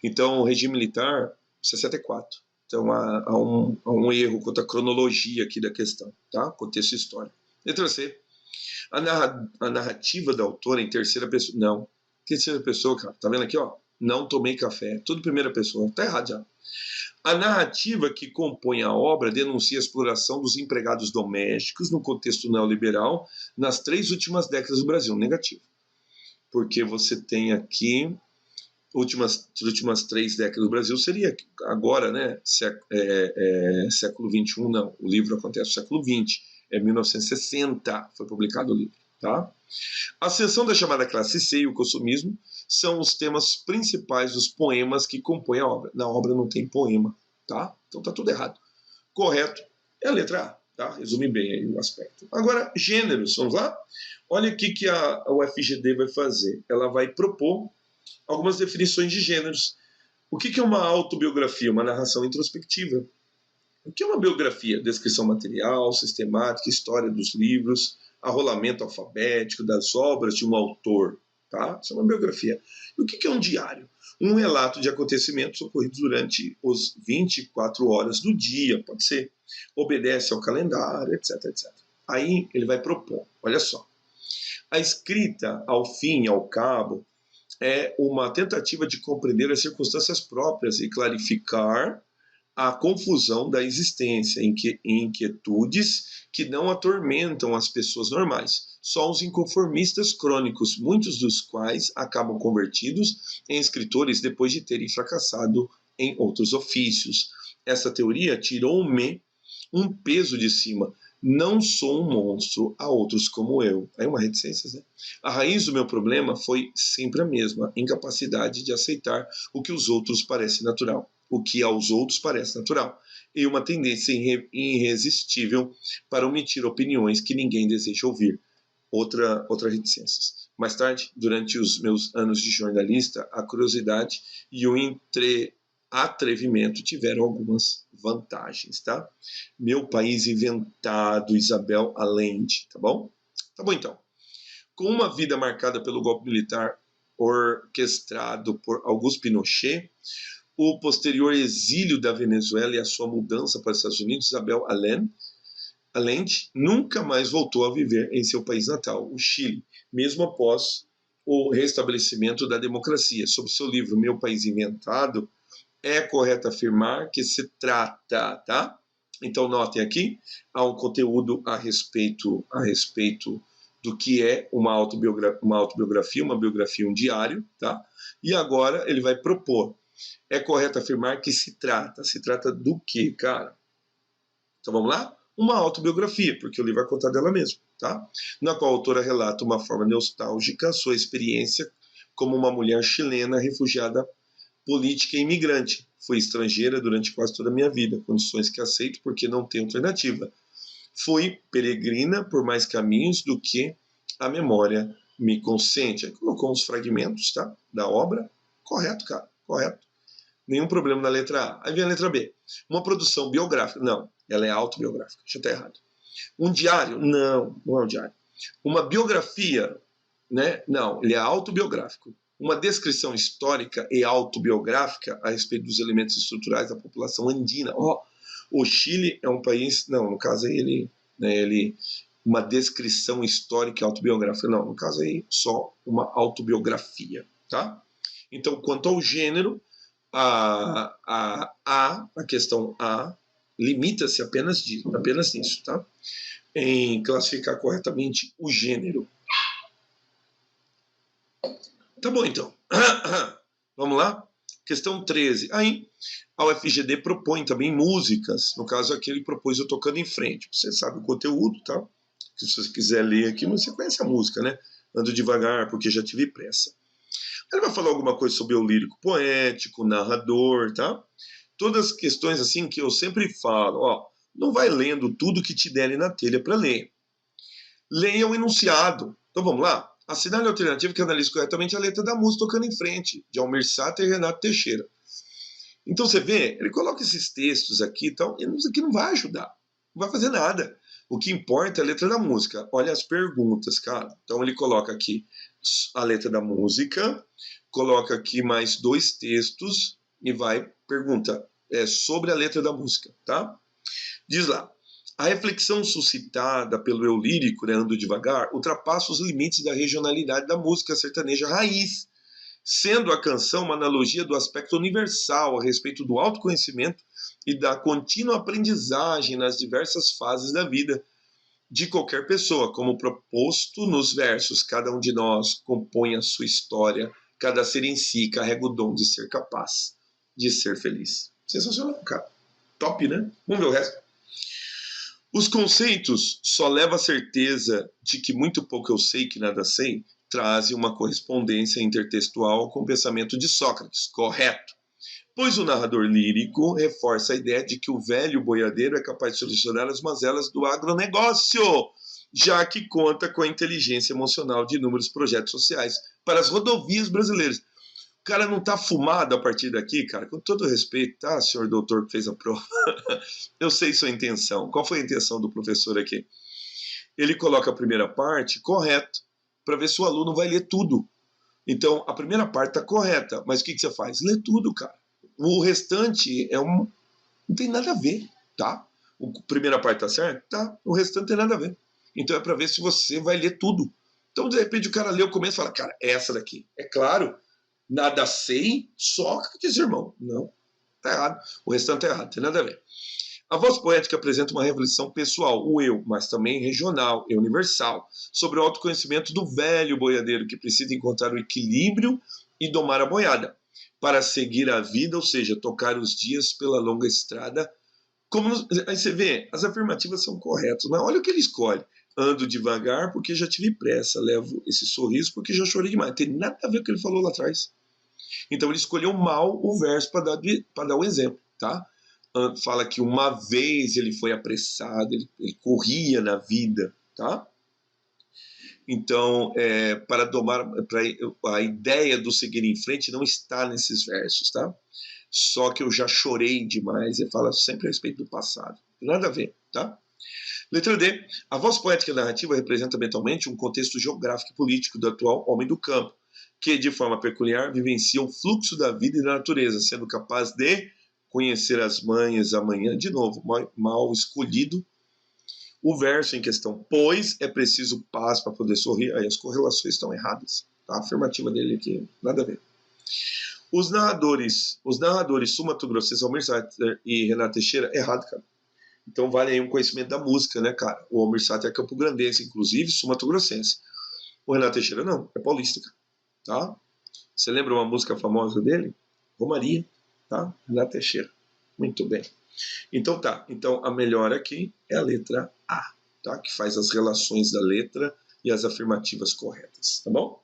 S1: Então, o regime militar, 64. Então, há um erro quanto à cronologia aqui da questão, tá? Contexto histórico. Letra C. A narrativa da autora em terceira pessoa. Não. Terceira pessoa, cara. Tá vendo aqui, ó? Não tomei café. Tudo primeira pessoa. Tá errado já. A narrativa que compõe a obra denuncia a exploração dos empregados domésticos no contexto neoliberal nas 3 últimas décadas do Brasil. Negativo. Porque você tem aqui últimas 3 décadas do Brasil, seria agora, né? Século XXI, não. O livro acontece no século XX. É 1960 foi publicado o livro. Tá? A ascensão da chamada classe C e o consumismo são os temas principais dos poemas que compõem a obra. Na obra não tem poema, tá? Então tá tudo errado. Correto é a letra A, tá? Resume bem aí o aspecto. Agora, gêneros, vamos lá? Olha o que a UFGD vai fazer. Ela vai propor algumas definições de gêneros. O que é uma autobiografia? Uma narração introspectiva. O que é uma biografia? Descrição material, sistemática, história dos livros, arrolamento alfabético das obras de um autor, tá? Isso é uma biografia. E o que é um diário? Um relato de acontecimentos ocorridos durante os 24 horas do dia, pode ser. Obedece ao calendário, etc, etc. Aí ele vai propor, olha só. A escrita, ao fim e ao cabo, é uma tentativa de compreender as circunstâncias próprias e clarificar a confusão da existência, inquietudes que não atormentam as pessoas normais. Só os inconformistas crônicos, muitos dos quais acabam convertidos em escritores depois de terem fracassado em outros ofícios. Essa teoria tirou-me um peso de cima. Não sou um monstro, há outros como eu. Aí uma reticência, né? A raiz do meu problema foi sempre a mesma, incapacidade de aceitar o que os outros parece natural, o que aos outros parece natural, e uma tendência irresistível para omitir opiniões que ninguém deseja ouvir. Outra reticência. Mais tarde, durante os meus anos de jornalista, a curiosidade e o atrevimento tiveram algumas vantagens, tá? Meu país inventado, Isabel Allende, tá bom? Tá bom, então. Com uma vida marcada pelo golpe militar orquestrado por Augusto Pinochet, o posterior exílio da Venezuela e a sua mudança para os Estados Unidos, Isabel Allende nunca mais voltou a viver em seu país natal, o Chile, mesmo após o restabelecimento da democracia. Sob seu livro Meu País Inventado, é correto afirmar que se trata, tá? Então notem aqui, há um conteúdo a respeito do que é uma autobiografia, uma biografia, um diário, tá? E agora ele vai propor. É correto afirmar que se trata do quê, cara? Então vamos lá? Uma autobiografia, porque o livro vai contar dela mesma, tá? Na qual a autora relata uma forma nostálgica sua experiência como uma mulher chilena refugiada política e imigrante. Fui estrangeira durante quase toda a minha vida, condições que aceito porque não tenho alternativa. Fui peregrina por mais caminhos do que a memória me consente. Aí colocou uns fragmentos, tá, da obra. Correto, cara, correto. Nenhum problema na letra A. Aí vem a letra B. Uma produção biográfica. Não, ela é autobiográfica. Deixa eu estar errado. Um diário? Não, não é um diário. Uma biografia? Né? Não, ele é autobiográfico. Uma descrição histórica e autobiográfica a respeito dos elementos estruturais da população andina. O Chile é um país... Não, no caso aí uma descrição histórica e autobiográfica. Não, no caso aí só uma autobiografia. Tá? Então, quanto ao gênero, a questão A limita-se apenas nisso, tá? Em classificar corretamente o gênero. Tá bom, então. Vamos lá? Questão 13. Aí, a UFGD propõe também músicas. No caso aqui, ele propôs Eu Tocando em Frente. Você sabe o conteúdo, tá? Se você quiser ler aqui, você conhece a música, né? Ando devagar porque já tive pressa. Ele vai falar alguma coisa sobre o lírico poético, narrador, tá? Todas as questões assim que eu sempre falo, não vai lendo tudo que te derem na telha para ler. Leia o enunciado. Então vamos lá? Assinale a alternativa que analise corretamente a letra da música Tocando em Frente, de Almir Sater e Renato Teixeira. Então você vê, ele coloca esses textos aqui e tal, e isso aqui não vai ajudar, não vai fazer nada. O que importa é a letra da música. Olha as perguntas, cara. Então ele coloca aqui a letra da música, coloca aqui mais 2 textos e pergunta sobre a letra da música, tá? Diz lá, a reflexão suscitada pelo eu lírico, né, Ando Devagar, ultrapassa os limites da regionalidade da música sertaneja raiz, sendo a canção uma analogia do aspecto universal a respeito do autoconhecimento e da contínua aprendizagem nas diversas fases da vida de qualquer pessoa, como proposto nos versos. Cada um de nós compõe a sua história, cada ser em si carrega o dom de ser capaz de ser feliz. Sensacional, cara. Top, né? Vamos ver o resto. Os conceitos só levam a certeza de que muito pouco eu sei que nada sei, trazem uma correspondência intertextual com o pensamento de Sócrates, correto? Pois o narrador lírico reforça a ideia de que o velho boiadeiro é capaz de solucionar as mazelas do agronegócio, já que conta com a inteligência emocional de inúmeros projetos sociais para as rodovias brasileiras. O cara não tá fumado a partir daqui, cara? Com todo respeito, tá, senhor doutor que fez a prova? Eu sei sua intenção. Qual foi a intenção do professor aqui? ele coloca a primeira parte correta, para ver se o aluno vai ler tudo. Então, a primeira parte está correta, mas o que você faz? Lê tudo, cara. O restante não tem nada a ver, tá? A primeira parte tá certa? Tá. O restante não tem nada a ver. Então é para ver se você vai ler tudo. Então, de repente, o cara lê o começo e fala, cara, essa daqui. É claro, nada sei, Sócrates, irmão. Não, tá errado. O restante tá errado, não tem nada a ver. A voz poética apresenta uma reflexão pessoal, o eu, mas também regional e universal, sobre o autoconhecimento do velho boiadeiro que precisa encontrar o equilíbrio e domar a boiada, para seguir a vida, ou seja, tocar os dias pela longa estrada. Aí você vê, as afirmativas são corretas, mas olha o que ele escolhe. Ando devagar porque já tive pressa, levo esse sorriso porque já chorei demais. Não tem nada a ver com o que ele falou lá atrás. Então ele escolheu mal o verso para dar o exemplo, tá? Fala que uma vez ele foi apressado, ele corria na vida, tá? Então, para domar, a ideia do seguir em frente não está nesses versos, tá? Só que eu já chorei demais. Ele fala sempre a respeito do passado. Nada a ver, tá? Letra D. A voz poética narrativa representa mentalmente um contexto geográfico e político do atual homem do campo, que de forma peculiar vivencia o fluxo da vida e da natureza, sendo capaz de conhecer as manhas amanhã, de novo, mal escolhido o verso em questão, pois é preciso paz para poder sorrir. Aí as correlações estão erradas. Tá? A afirmativa dele aqui, nada a ver. Os narradores sumatogrossenses Almir Sater e Renato Teixeira, errado, cara. Então vale aí um conhecimento da música, né, cara? O Almir Sater é campograndense, inclusive, sumatogrossense. O Renato Teixeira não, é paulista, cara. Tá? Você lembra uma música famosa dele? Romaria, tá? Renato Teixeira. Muito bem. Então tá, então a melhor aqui é a letra A, tá? Que faz as relações da letra e as afirmativas corretas, tá bom?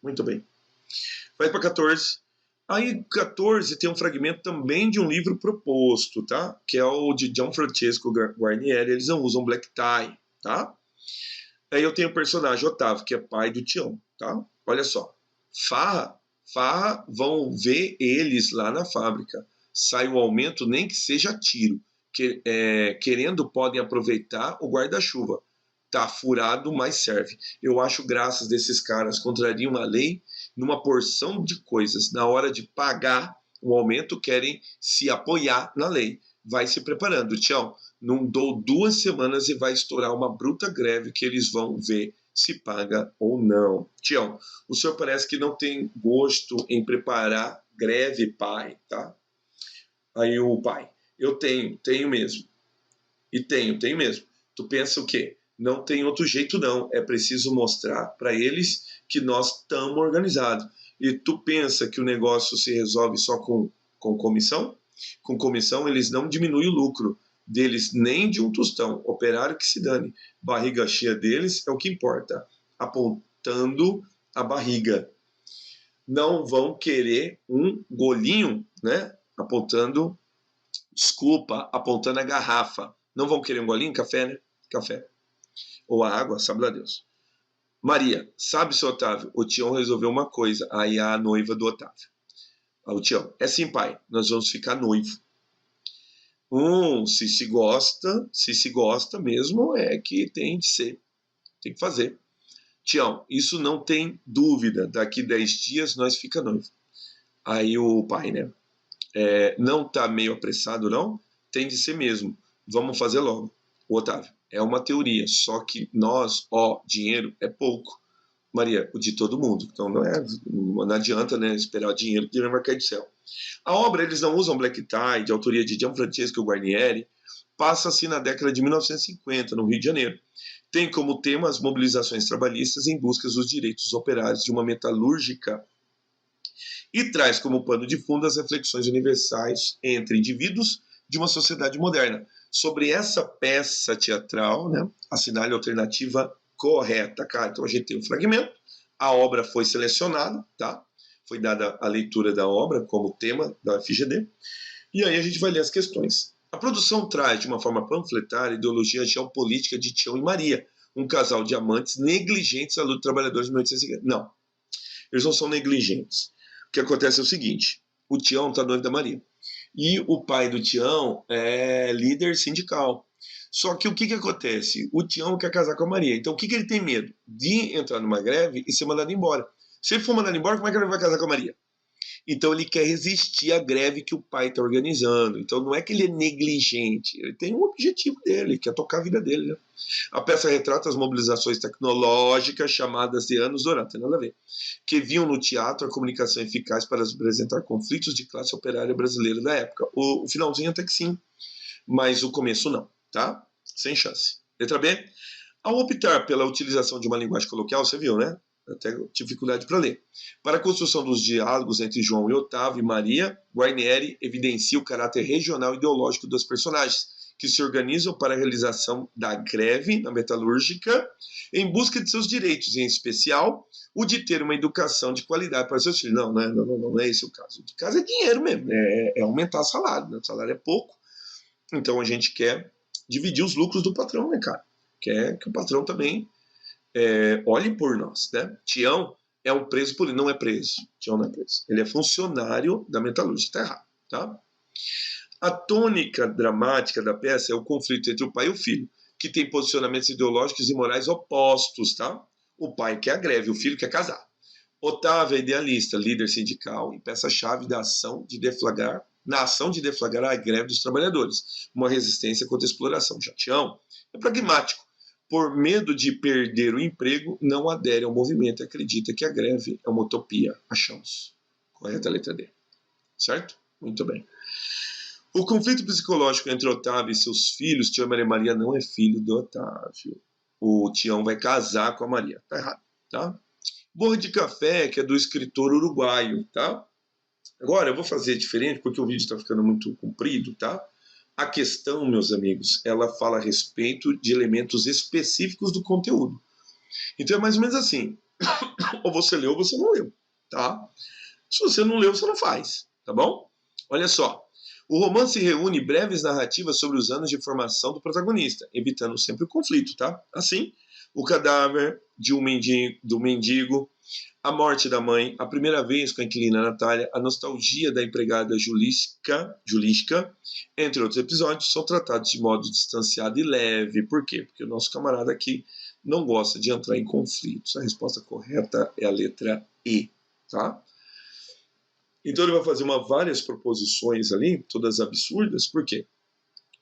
S1: Muito bem. Vai para 14. Aí 14 tem um fragmento também de um livro proposto, tá? Que é o de Gianfrancesco Guarnieri, eles não usam black tie, tá? Aí eu tenho o personagem Otávio, que é pai do Tião, tá? Olha só. Farra, vão ver eles lá na fábrica. Sai o aumento, nem que seja tiro. Querendo, podem aproveitar o guarda-chuva. Tá furado, mas serve. Eu acho graças desses caras contrariam a lei numa porção de coisas. Na hora de pagar o aumento, querem se apoiar na lei. Vai se preparando. Tião, não dou 2 semanas e vai estourar uma bruta greve que eles vão ver se paga ou não. Tião, o senhor parece que não tem gosto em preparar greve, pai, tá? Aí o pai, eu tenho mesmo. E tenho mesmo. Tu pensa o quê? Não tem outro jeito não. É preciso mostrar para eles que nós estamos organizados. E tu pensa que o negócio se resolve só com comissão? Com comissão eles não diminuem o lucro deles nem de um tostão. Operário que se dane. Barriga cheia deles é o que importa. Apontando a barriga. Não vão querer um golinho, né? Apontando a garrafa. Não vão querer um golinho? Café, né? Café. Ou a água, sabe lá Deus. Maria, sabe, seu Otávio, o Tião resolveu uma coisa. Aí a noiva do Otávio. O Tião, é sim, pai, nós vamos ficar noivo. Se se gosta mesmo, é que tem de ser. Tem que fazer. Tião, isso não tem dúvida. Daqui 10 dias nós fica noivo. Aí o pai, né? Não tá meio apressado, não? Tem de ser mesmo. Vamos fazer logo. O Otávio, é uma teoria, só que nós, dinheiro é pouco. Maria, o de todo mundo. Então não adianta, né, esperar dinheiro, que dinheiro vai cair do céu. A obra, eles não usam black tie, de autoria de Gianfrancesco Guarnieri, passa-se na década de 1950, no Rio de Janeiro. Tem como tema as mobilizações trabalhistas em busca dos direitos operários de uma metalúrgica e traz como pano de fundo as reflexões universais entre indivíduos de uma sociedade moderna. Sobre essa peça teatral, né, assinale a alternativa correta, cara. Então a gente tem um fragmento, a obra foi selecionada, tá? Foi dada a leitura da obra como tema da FGD, e aí a gente vai ler as questões. A produção traz de uma forma panfletária a ideologia geopolítica de Tião e Maria, um casal de amantes negligentes à luta dos trabalhadores de 1850. Não, eles não são negligentes. O que acontece é o seguinte, o Tião está noivo da Maria. E o pai do Tião é líder sindical. Só que o que acontece? O Tião quer casar com a Maria. Então o que ele tem medo? De entrar numa greve e ser mandado embora. Se ele for mandado embora, como é que ele vai casar com a Maria? Então ele quer resistir à greve que o pai está organizando. Então não é que ele é negligente, ele tem um objetivo dele, que é tocar a vida dele. Né? A peça retrata as mobilizações tecnológicas chamadas de anos dourados, tem nada a ver, que viam no teatro a comunicação eficaz para apresentar conflitos de classe operária brasileira da época. O finalzinho até que sim, mas o começo não, tá? Sem chance. Letra B. Ao optar pela utilização de uma linguagem coloquial, você viu, né? Até dificuldade para ler. Para a construção dos diálogos entre João e Otávio e Maria, Guarnieri evidencia o caráter regional e ideológico dos personagens, que se organizam para a realização da greve na metalúrgica em busca de seus direitos, em especial o de ter uma educação de qualidade para seus filhos. Não é esse o caso. O caso é dinheiro mesmo, é aumentar o salário. Né? O salário é pouco, então a gente quer dividir os lucros do patrão, né, cara? Quer que o patrão também olhe por nós, né? Tião é um preso político, não é preso. Tião não é preso. Ele é funcionário da metalúrgica, tá errado, tá? A tônica dramática da peça é o conflito entre o pai e o filho, que tem posicionamentos ideológicos e morais opostos, tá? O pai quer a greve, o filho quer casar. Otávio é idealista, líder sindical e peça-chave da ação de deflagrar, na ação de deflagrar a greve dos trabalhadores, uma resistência contra a exploração. Já Tião é pragmático. Por medo de perder o emprego, não adere ao movimento e acredita que a greve é uma utopia. Achamos. Correta a letra D. Certo? Muito bem. O conflito psicológico entre Otávio e seus filhos, Tião e Maria não é filho do Otávio. O Tião vai casar com a Maria. Tá errado, tá? Borra de Café, que é do escritor uruguaio, tá? Agora, eu vou fazer diferente, porque o vídeo está ficando muito comprido, tá? A questão, meus amigos, ela fala a respeito de elementos específicos do conteúdo. Então é mais ou menos assim. Ou você leu ou você não leu, tá? Se você não leu, você não faz, tá bom? Olha só. O romance reúne breves narrativas sobre os anos de formação do protagonista, evitando sempre o conflito, tá? Assim, o cadáver do mendigo, a morte da mãe, a primeira vez com a inquilina Natália, a nostalgia da empregada Julisca, entre outros episódios, são tratados de modo distanciado e leve. Por quê? Porque o nosso camarada aqui não gosta de entrar em conflitos. A resposta correta é a letra E, tá? Então ele vai fazer várias proposições ali, todas absurdas. Por quê?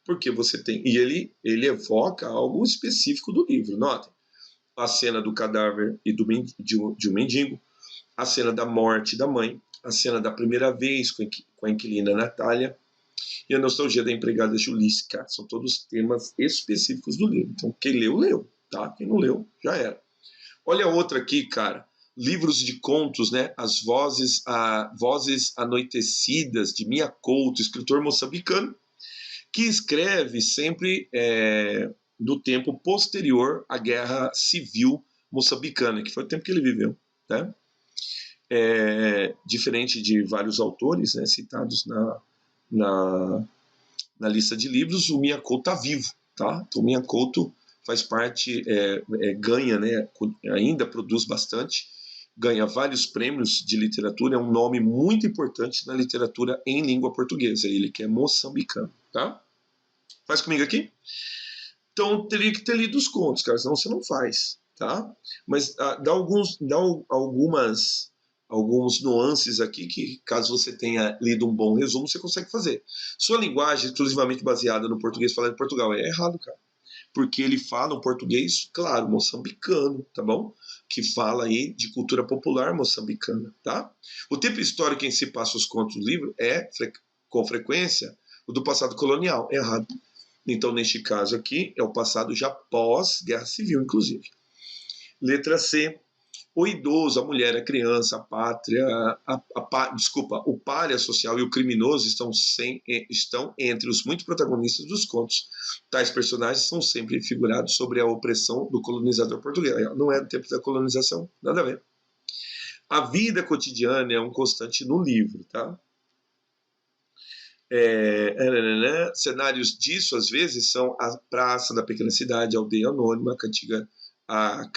S1: Porque você tem... E ele evoca algo específico do livro. Notem. A cena do cadáver e de um mendigo, a cena da morte da mãe, a cena da primeira vez com a inquilina Natália e a nostalgia da empregada Julisca. São todos temas específicos do livro. Então, quem leu, leu. Tá? Quem não leu, já era. Olha a outra aqui, cara. Livros de contos, né? As Vozes Anoitecidas, de Mia Couto, escritor moçambicano, que escreve sempre do tempo posterior à Guerra Civil Moçambicana, que foi o tempo que ele viveu. Né? Diferente de vários autores, né, citados na lista de livros, o Mia Couto está vivo. Tá? Então, o Mia Couto faz parte, ganha, né, ainda produz bastante, ganha vários prêmios de literatura, é um nome muito importante na literatura em língua portuguesa, ele que é moçambicano. Tá? Faz comigo aqui? Então, teria que ter lido os contos, cara, senão você não faz, tá? Mas dá alguns nuances aqui que, caso você tenha lido um bom resumo, você consegue fazer. Sua linguagem exclusivamente baseada no português falado em Portugal é errado, cara. Porque ele fala um português, claro, moçambicano, tá bom? Que fala aí de cultura popular moçambicana, tá? O tempo histórico em que se passa os contos do livro com frequência, o do passado colonial. É errado. Então, neste caso aqui, é o passado já pós-guerra civil, inclusive. Letra C. O idoso, a mulher, a criança, a pátria, o pária social e o criminoso estão entre os muitos protagonistas dos contos. Tais personagens são sempre figurados sobre a opressão do colonizador português. Não é do tempo da colonização, nada a ver. A vida cotidiana é um constante no livro, tá? Cenários disso, às vezes, são a praça da pequena cidade, a aldeia anônima, a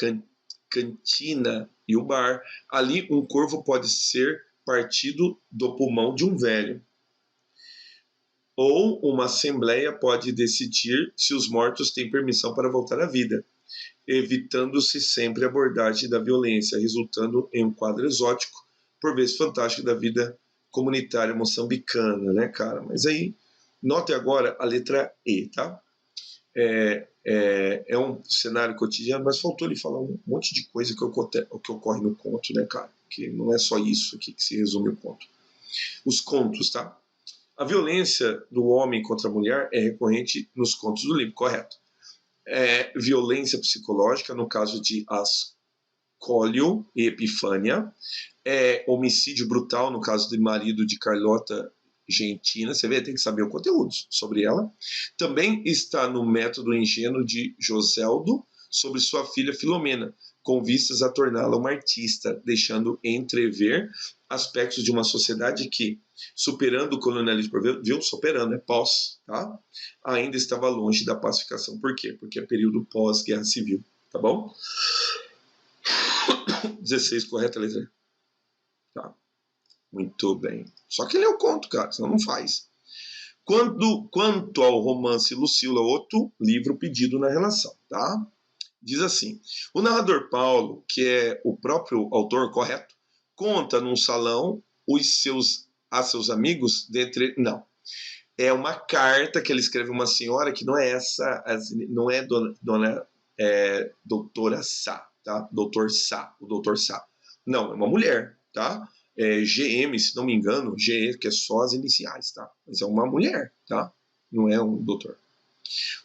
S1: cantina e o bar. Ali, um corvo pode ser partido do pulmão de um velho. ou uma assembleia pode decidir se os mortos têm permissão para voltar à vida, evitando-se sempre a abordagem da violência, resultando em um quadro exótico, por vezes fantástico, da vida comunitária moçambicana, né, cara? Mas aí, note agora a letra E, tá? É um cenário cotidiano, mas faltou ele falar um monte de coisa que ocorre no conto, né, cara? Que não é só isso aqui que se resume o conto. Os contos, tá? A violência do homem contra a mulher é recorrente nos contos do livro, correto? Violência psicológica, no caso de Ascólio e Epifânia. Homicídio brutal, no caso de marido de Carlota Gentina. Você vê, tem que saber o conteúdo sobre ela. Também está no método ingênuo de Joseldo sobre sua filha Filomena, com vistas a torná-la uma artista, deixando entrever aspectos de uma sociedade que, superando o colonialismo, viu? Superando, pós, tá? Ainda estava longe da pacificação. Por quê? Porque é período pós-guerra civil, tá bom? 16, correta a letra? Tá. Muito bem. Só que ele é o conto, cara, senão não faz. Quanto ao romance Lucila, outro livro pedido na relação, tá? Diz assim: o narrador Paulo, que é o próprio autor, correto, conta num salão a seus amigos, não. É uma carta que ele escreve a uma senhora que não é essa, não é doutora Sá, tá? Doutor Sá, o doutor Sá. Não, é uma mulher, tá? GM, se não me engano, GE, que é só as iniciais, tá? Mas é uma mulher, tá? Não é um doutor.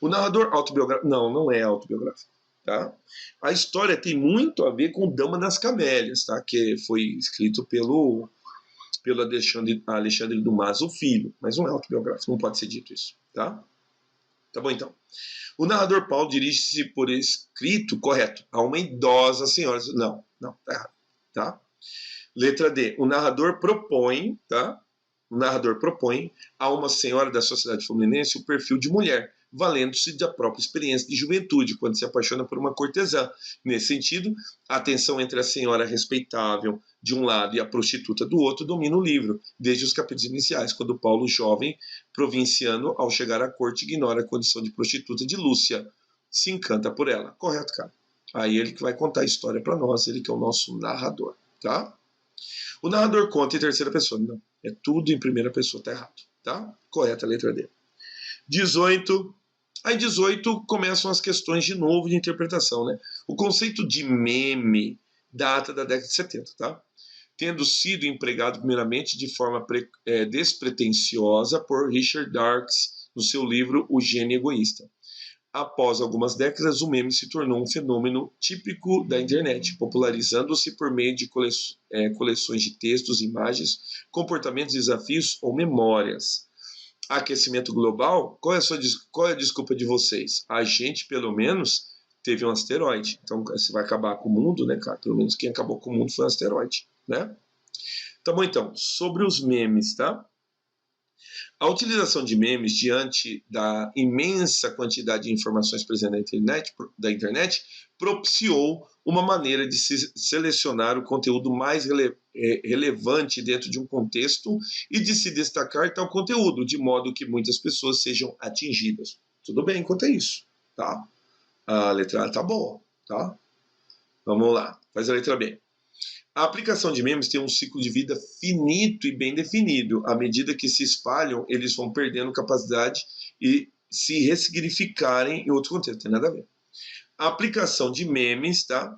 S1: O narrador autobiográfico, não é autobiográfico, tá? A história tem muito a ver com Dama das Camélias, tá? Que foi escrito pelo Alexandre Dumas, o filho, mas não é autobiográfico, não pode ser dito isso, tá? Tá bom, então. O narrador Paulo dirige-se por escrito, correto, a uma idosa senhora. Não, tá errado, tá? Letra D. O narrador propõe, tá? O narrador propõe a uma senhora da sociedade fluminense o perfil de mulher, valendo-se da própria experiência de juventude, quando se apaixona por uma cortesã. Nesse sentido, a tensão entre a senhora respeitável de um lado e a prostituta do outro domina o livro, desde os capítulos iniciais, quando Paulo, jovem provinciano, ao chegar à corte, ignora a condição de prostituta de Lúcia, se encanta por ela. Correto, cara? Aí ele que vai contar a história para nós, ele que é o nosso narrador, tá? O narrador conta em terceira pessoa. Não, é tudo em primeira pessoa, tá errado, tá? Correta a letra D. 18. Aí 18 começam as questões de novo de interpretação, né? O conceito de meme data da década de 70, tá? Tendo sido empregado primeiramente de forma despretensiosa por Richard Dawkins no seu livro O Gênio Egoísta. Após algumas décadas, o meme se tornou um fenômeno típico da internet, popularizando-se por meio de coleções de textos, imagens, comportamentos, desafios ou memórias. Aquecimento global, qual é a desculpa de vocês? A gente, pelo menos, teve um asteroide. Então, você vai acabar com o mundo, né, cara? Pelo menos quem acabou com o mundo foi um asteroide, né? Tá bom, então. Sobre os memes, tá? A utilização de memes diante da imensa quantidade de informações presentes da internet propiciou uma maneira de se selecionar o conteúdo mais relevante dentro de um contexto e de se destacar tal conteúdo, de modo que muitas pessoas sejam atingidas. Tudo bem quanto é isso, tá? A letra A tá boa, tá? Vamos lá, faz a letra B. A aplicação de memes tem um ciclo de vida finito e bem definido. À medida que se espalham, eles vão perdendo capacidade e se ressignificarem em outro contexto. Tem nada a ver. A aplicação de memes, tá?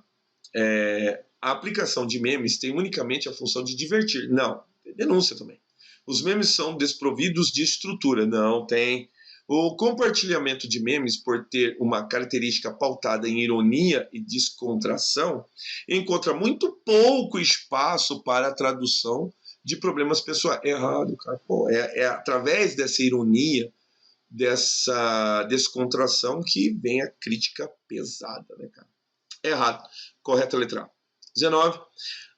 S1: A aplicação de memes tem unicamente a função de divertir. Não, tem denúncia também. Os memes são desprovidos de estrutura. Não, tem. O compartilhamento de memes, por ter uma característica pautada em ironia e descontração, encontra muito pouco espaço para a tradução de problemas pessoais. Errado, cara. Pô, é através dessa ironia, dessa descontração, que vem a crítica pesada, né, cara? Errado. Correta letra A. 19.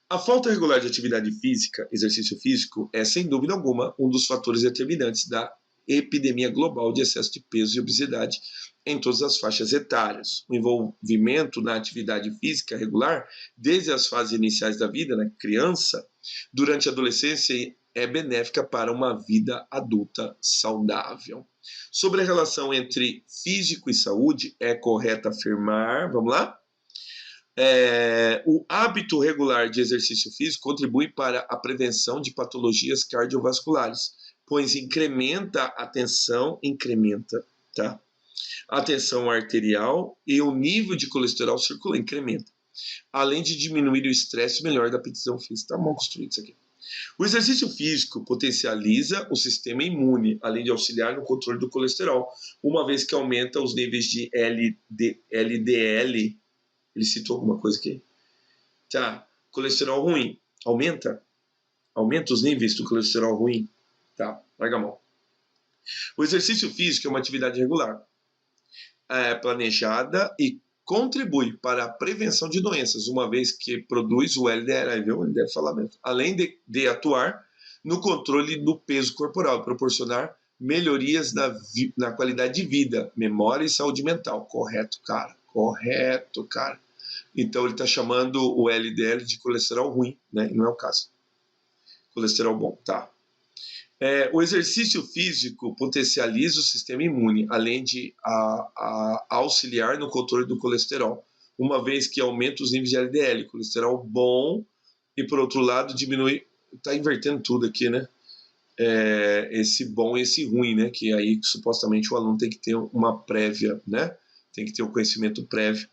S1: A falta regular de atividade física, exercício físico, é, sem dúvida alguma, um dos fatores determinantes da epidemia global de excesso de peso e obesidade em todas as faixas etárias. O envolvimento na atividade física regular, desde as fases iniciais da vida, na criança, durante a adolescência é benéfica para uma vida adulta saudável. Sobre a relação entre físico e saúde, é correto afirmar, vamos lá? O hábito regular de exercício físico contribui para a prevenção de patologias cardiovasculares, pois incrementa a tensão, tá? A tensão arterial e o nível de colesterol circulante incrementa, além de diminuir o estresse e melhor da aptidão física. Tá mal construído isso aqui. O exercício físico potencializa o sistema imune, além de auxiliar no controle do colesterol, uma vez que aumenta os níveis de LDL. Ele citou alguma coisa aqui? Tá. Colesterol ruim. Aumenta os níveis do colesterol ruim. Tá. Larga a mão. O exercício físico é uma atividade regular, planejada e contribui para a prevenção de doenças, uma vez que produz o LDL, viu? Ele deve falar mesmo. Além de atuar no controle do peso corporal, proporcionar melhorias na qualidade de vida, memória e saúde mental. Correto, cara. Correto, cara. Então ele está chamando o LDL de colesterol ruim, né? E não é o caso. Colesterol bom, tá. O exercício físico potencializa o sistema imune, além de auxiliar no controle do colesterol, uma vez que aumenta os níveis de LDL, colesterol bom, e por outro lado diminui, está invertendo tudo aqui, né? Esse bom e esse ruim, né? Que aí supostamente o aluno tem que ter uma prévia, né? Tem que ter um conhecimento prévio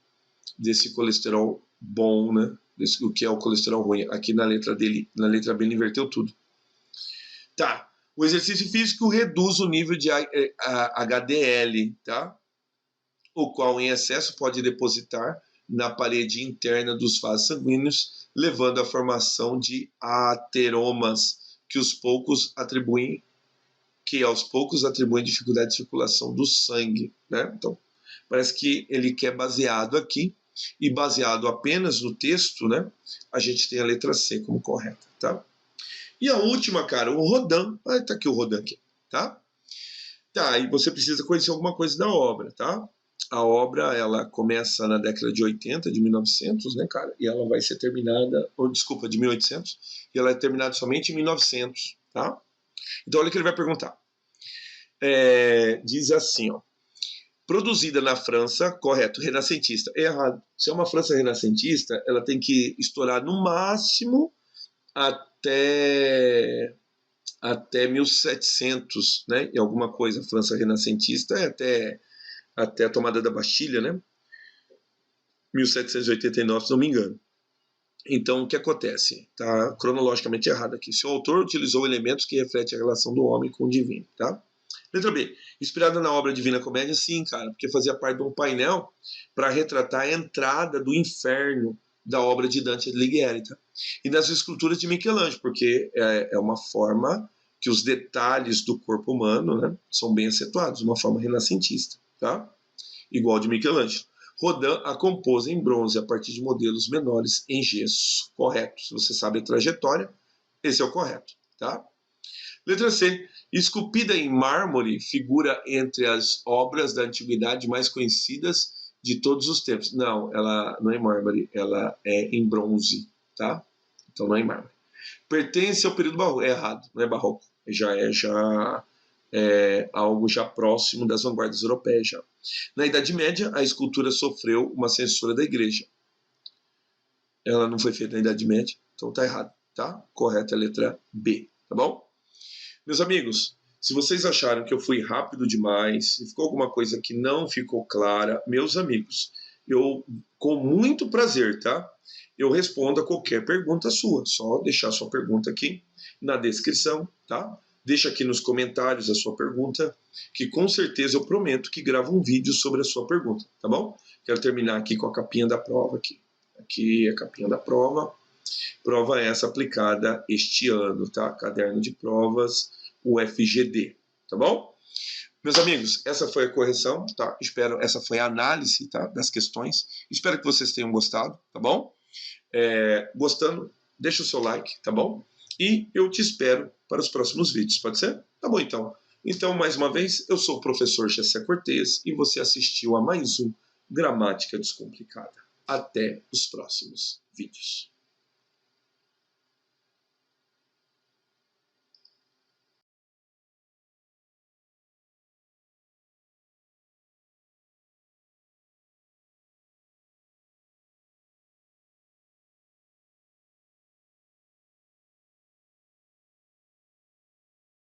S1: desse colesterol bom, né? O que é o colesterol ruim. Aqui na letra B ele inverteu tudo. Tá. O exercício físico reduz o nível de HDL, tá? O qual em excesso pode depositar na parede interna dos vasos sanguíneos, levando à formação de ateromas, que aos poucos atribuem dificuldade de circulação do sangue, né? Então, parece que ele quer baseado aqui, e baseado apenas no texto, né? A gente tem a letra C como correta, tá? E a última, cara, o Rodin. Tá aqui o Rodin aqui, tá? Tá, e você precisa conhecer alguma coisa da obra, tá? A obra, ela começa na década de 80, de 1900, né, cara? E ela vai ser terminada, de 1800, e ela é terminada somente em 1900, tá? Então, olha o que ele vai perguntar. Diz assim, ó. Produzida na França, correto, renascentista. Errado. Se é uma França renascentista, ela tem que estourar no máximo até 1700, né? E alguma coisa. A França renascentista é até a tomada da Bastilha, né? 1789, se não me engano. Então, o que acontece? Está cronologicamente errado aqui. Se o autor utilizou elementos que refletem a relação do homem com o divino, tá? Letra B. Inspirada na obra Divina Comédia, sim, cara, porque fazia parte de um painel para retratar a entrada do inferno da obra de Dante Alighieri, tá? E das esculturas de Michelangelo, porque é uma forma que os detalhes do corpo humano, né, são bem acentuados, uma forma renascentista, tá? Igual de Michelangelo. Rodin a compôs em bronze a partir de modelos menores em gesso. Correto. Se você sabe a trajetória, esse é o correto, tá? Letra C. Esculpida em mármore, figura entre as obras da antiguidade mais conhecidas de todos os tempos. Não, ela não é em mármore, ela é em bronze, tá? Então não é em mármore. Pertence ao período barroco. É errado, não é barroco. Já é algo já próximo das vanguardas europeias. Já. Na Idade Média, a escultura sofreu uma censura da igreja. Ela não foi feita na Idade Média, então tá errado, tá? Correta é a letra B, tá bom? Meus amigos, se vocês acharam que eu fui rápido demais, se ficou alguma coisa que não ficou clara, meus amigos, eu, com muito prazer, tá? Eu respondo a qualquer pergunta sua. Só deixar sua pergunta aqui na descrição, tá? Deixa aqui nos comentários a sua pergunta, que com certeza eu prometo que gravo um vídeo sobre a sua pergunta, tá bom? Quero terminar aqui com a capinha da prova aqui. Aqui é a capinha da prova. Prova essa aplicada este ano, tá? Caderno de provas, UFGD, tá bom? Meus amigos, essa foi a correção, tá? Essa foi a análise, tá? Das questões. Espero que vocês tenham gostado, tá bom? Gostando, deixa o seu like, tá bom? E eu te espero para os próximos vídeos, pode ser? Tá bom, então. Então, mais uma vez, eu sou o professor Gessé Cortez e você assistiu a mais um Gramática Descomplicada. Até os próximos vídeos.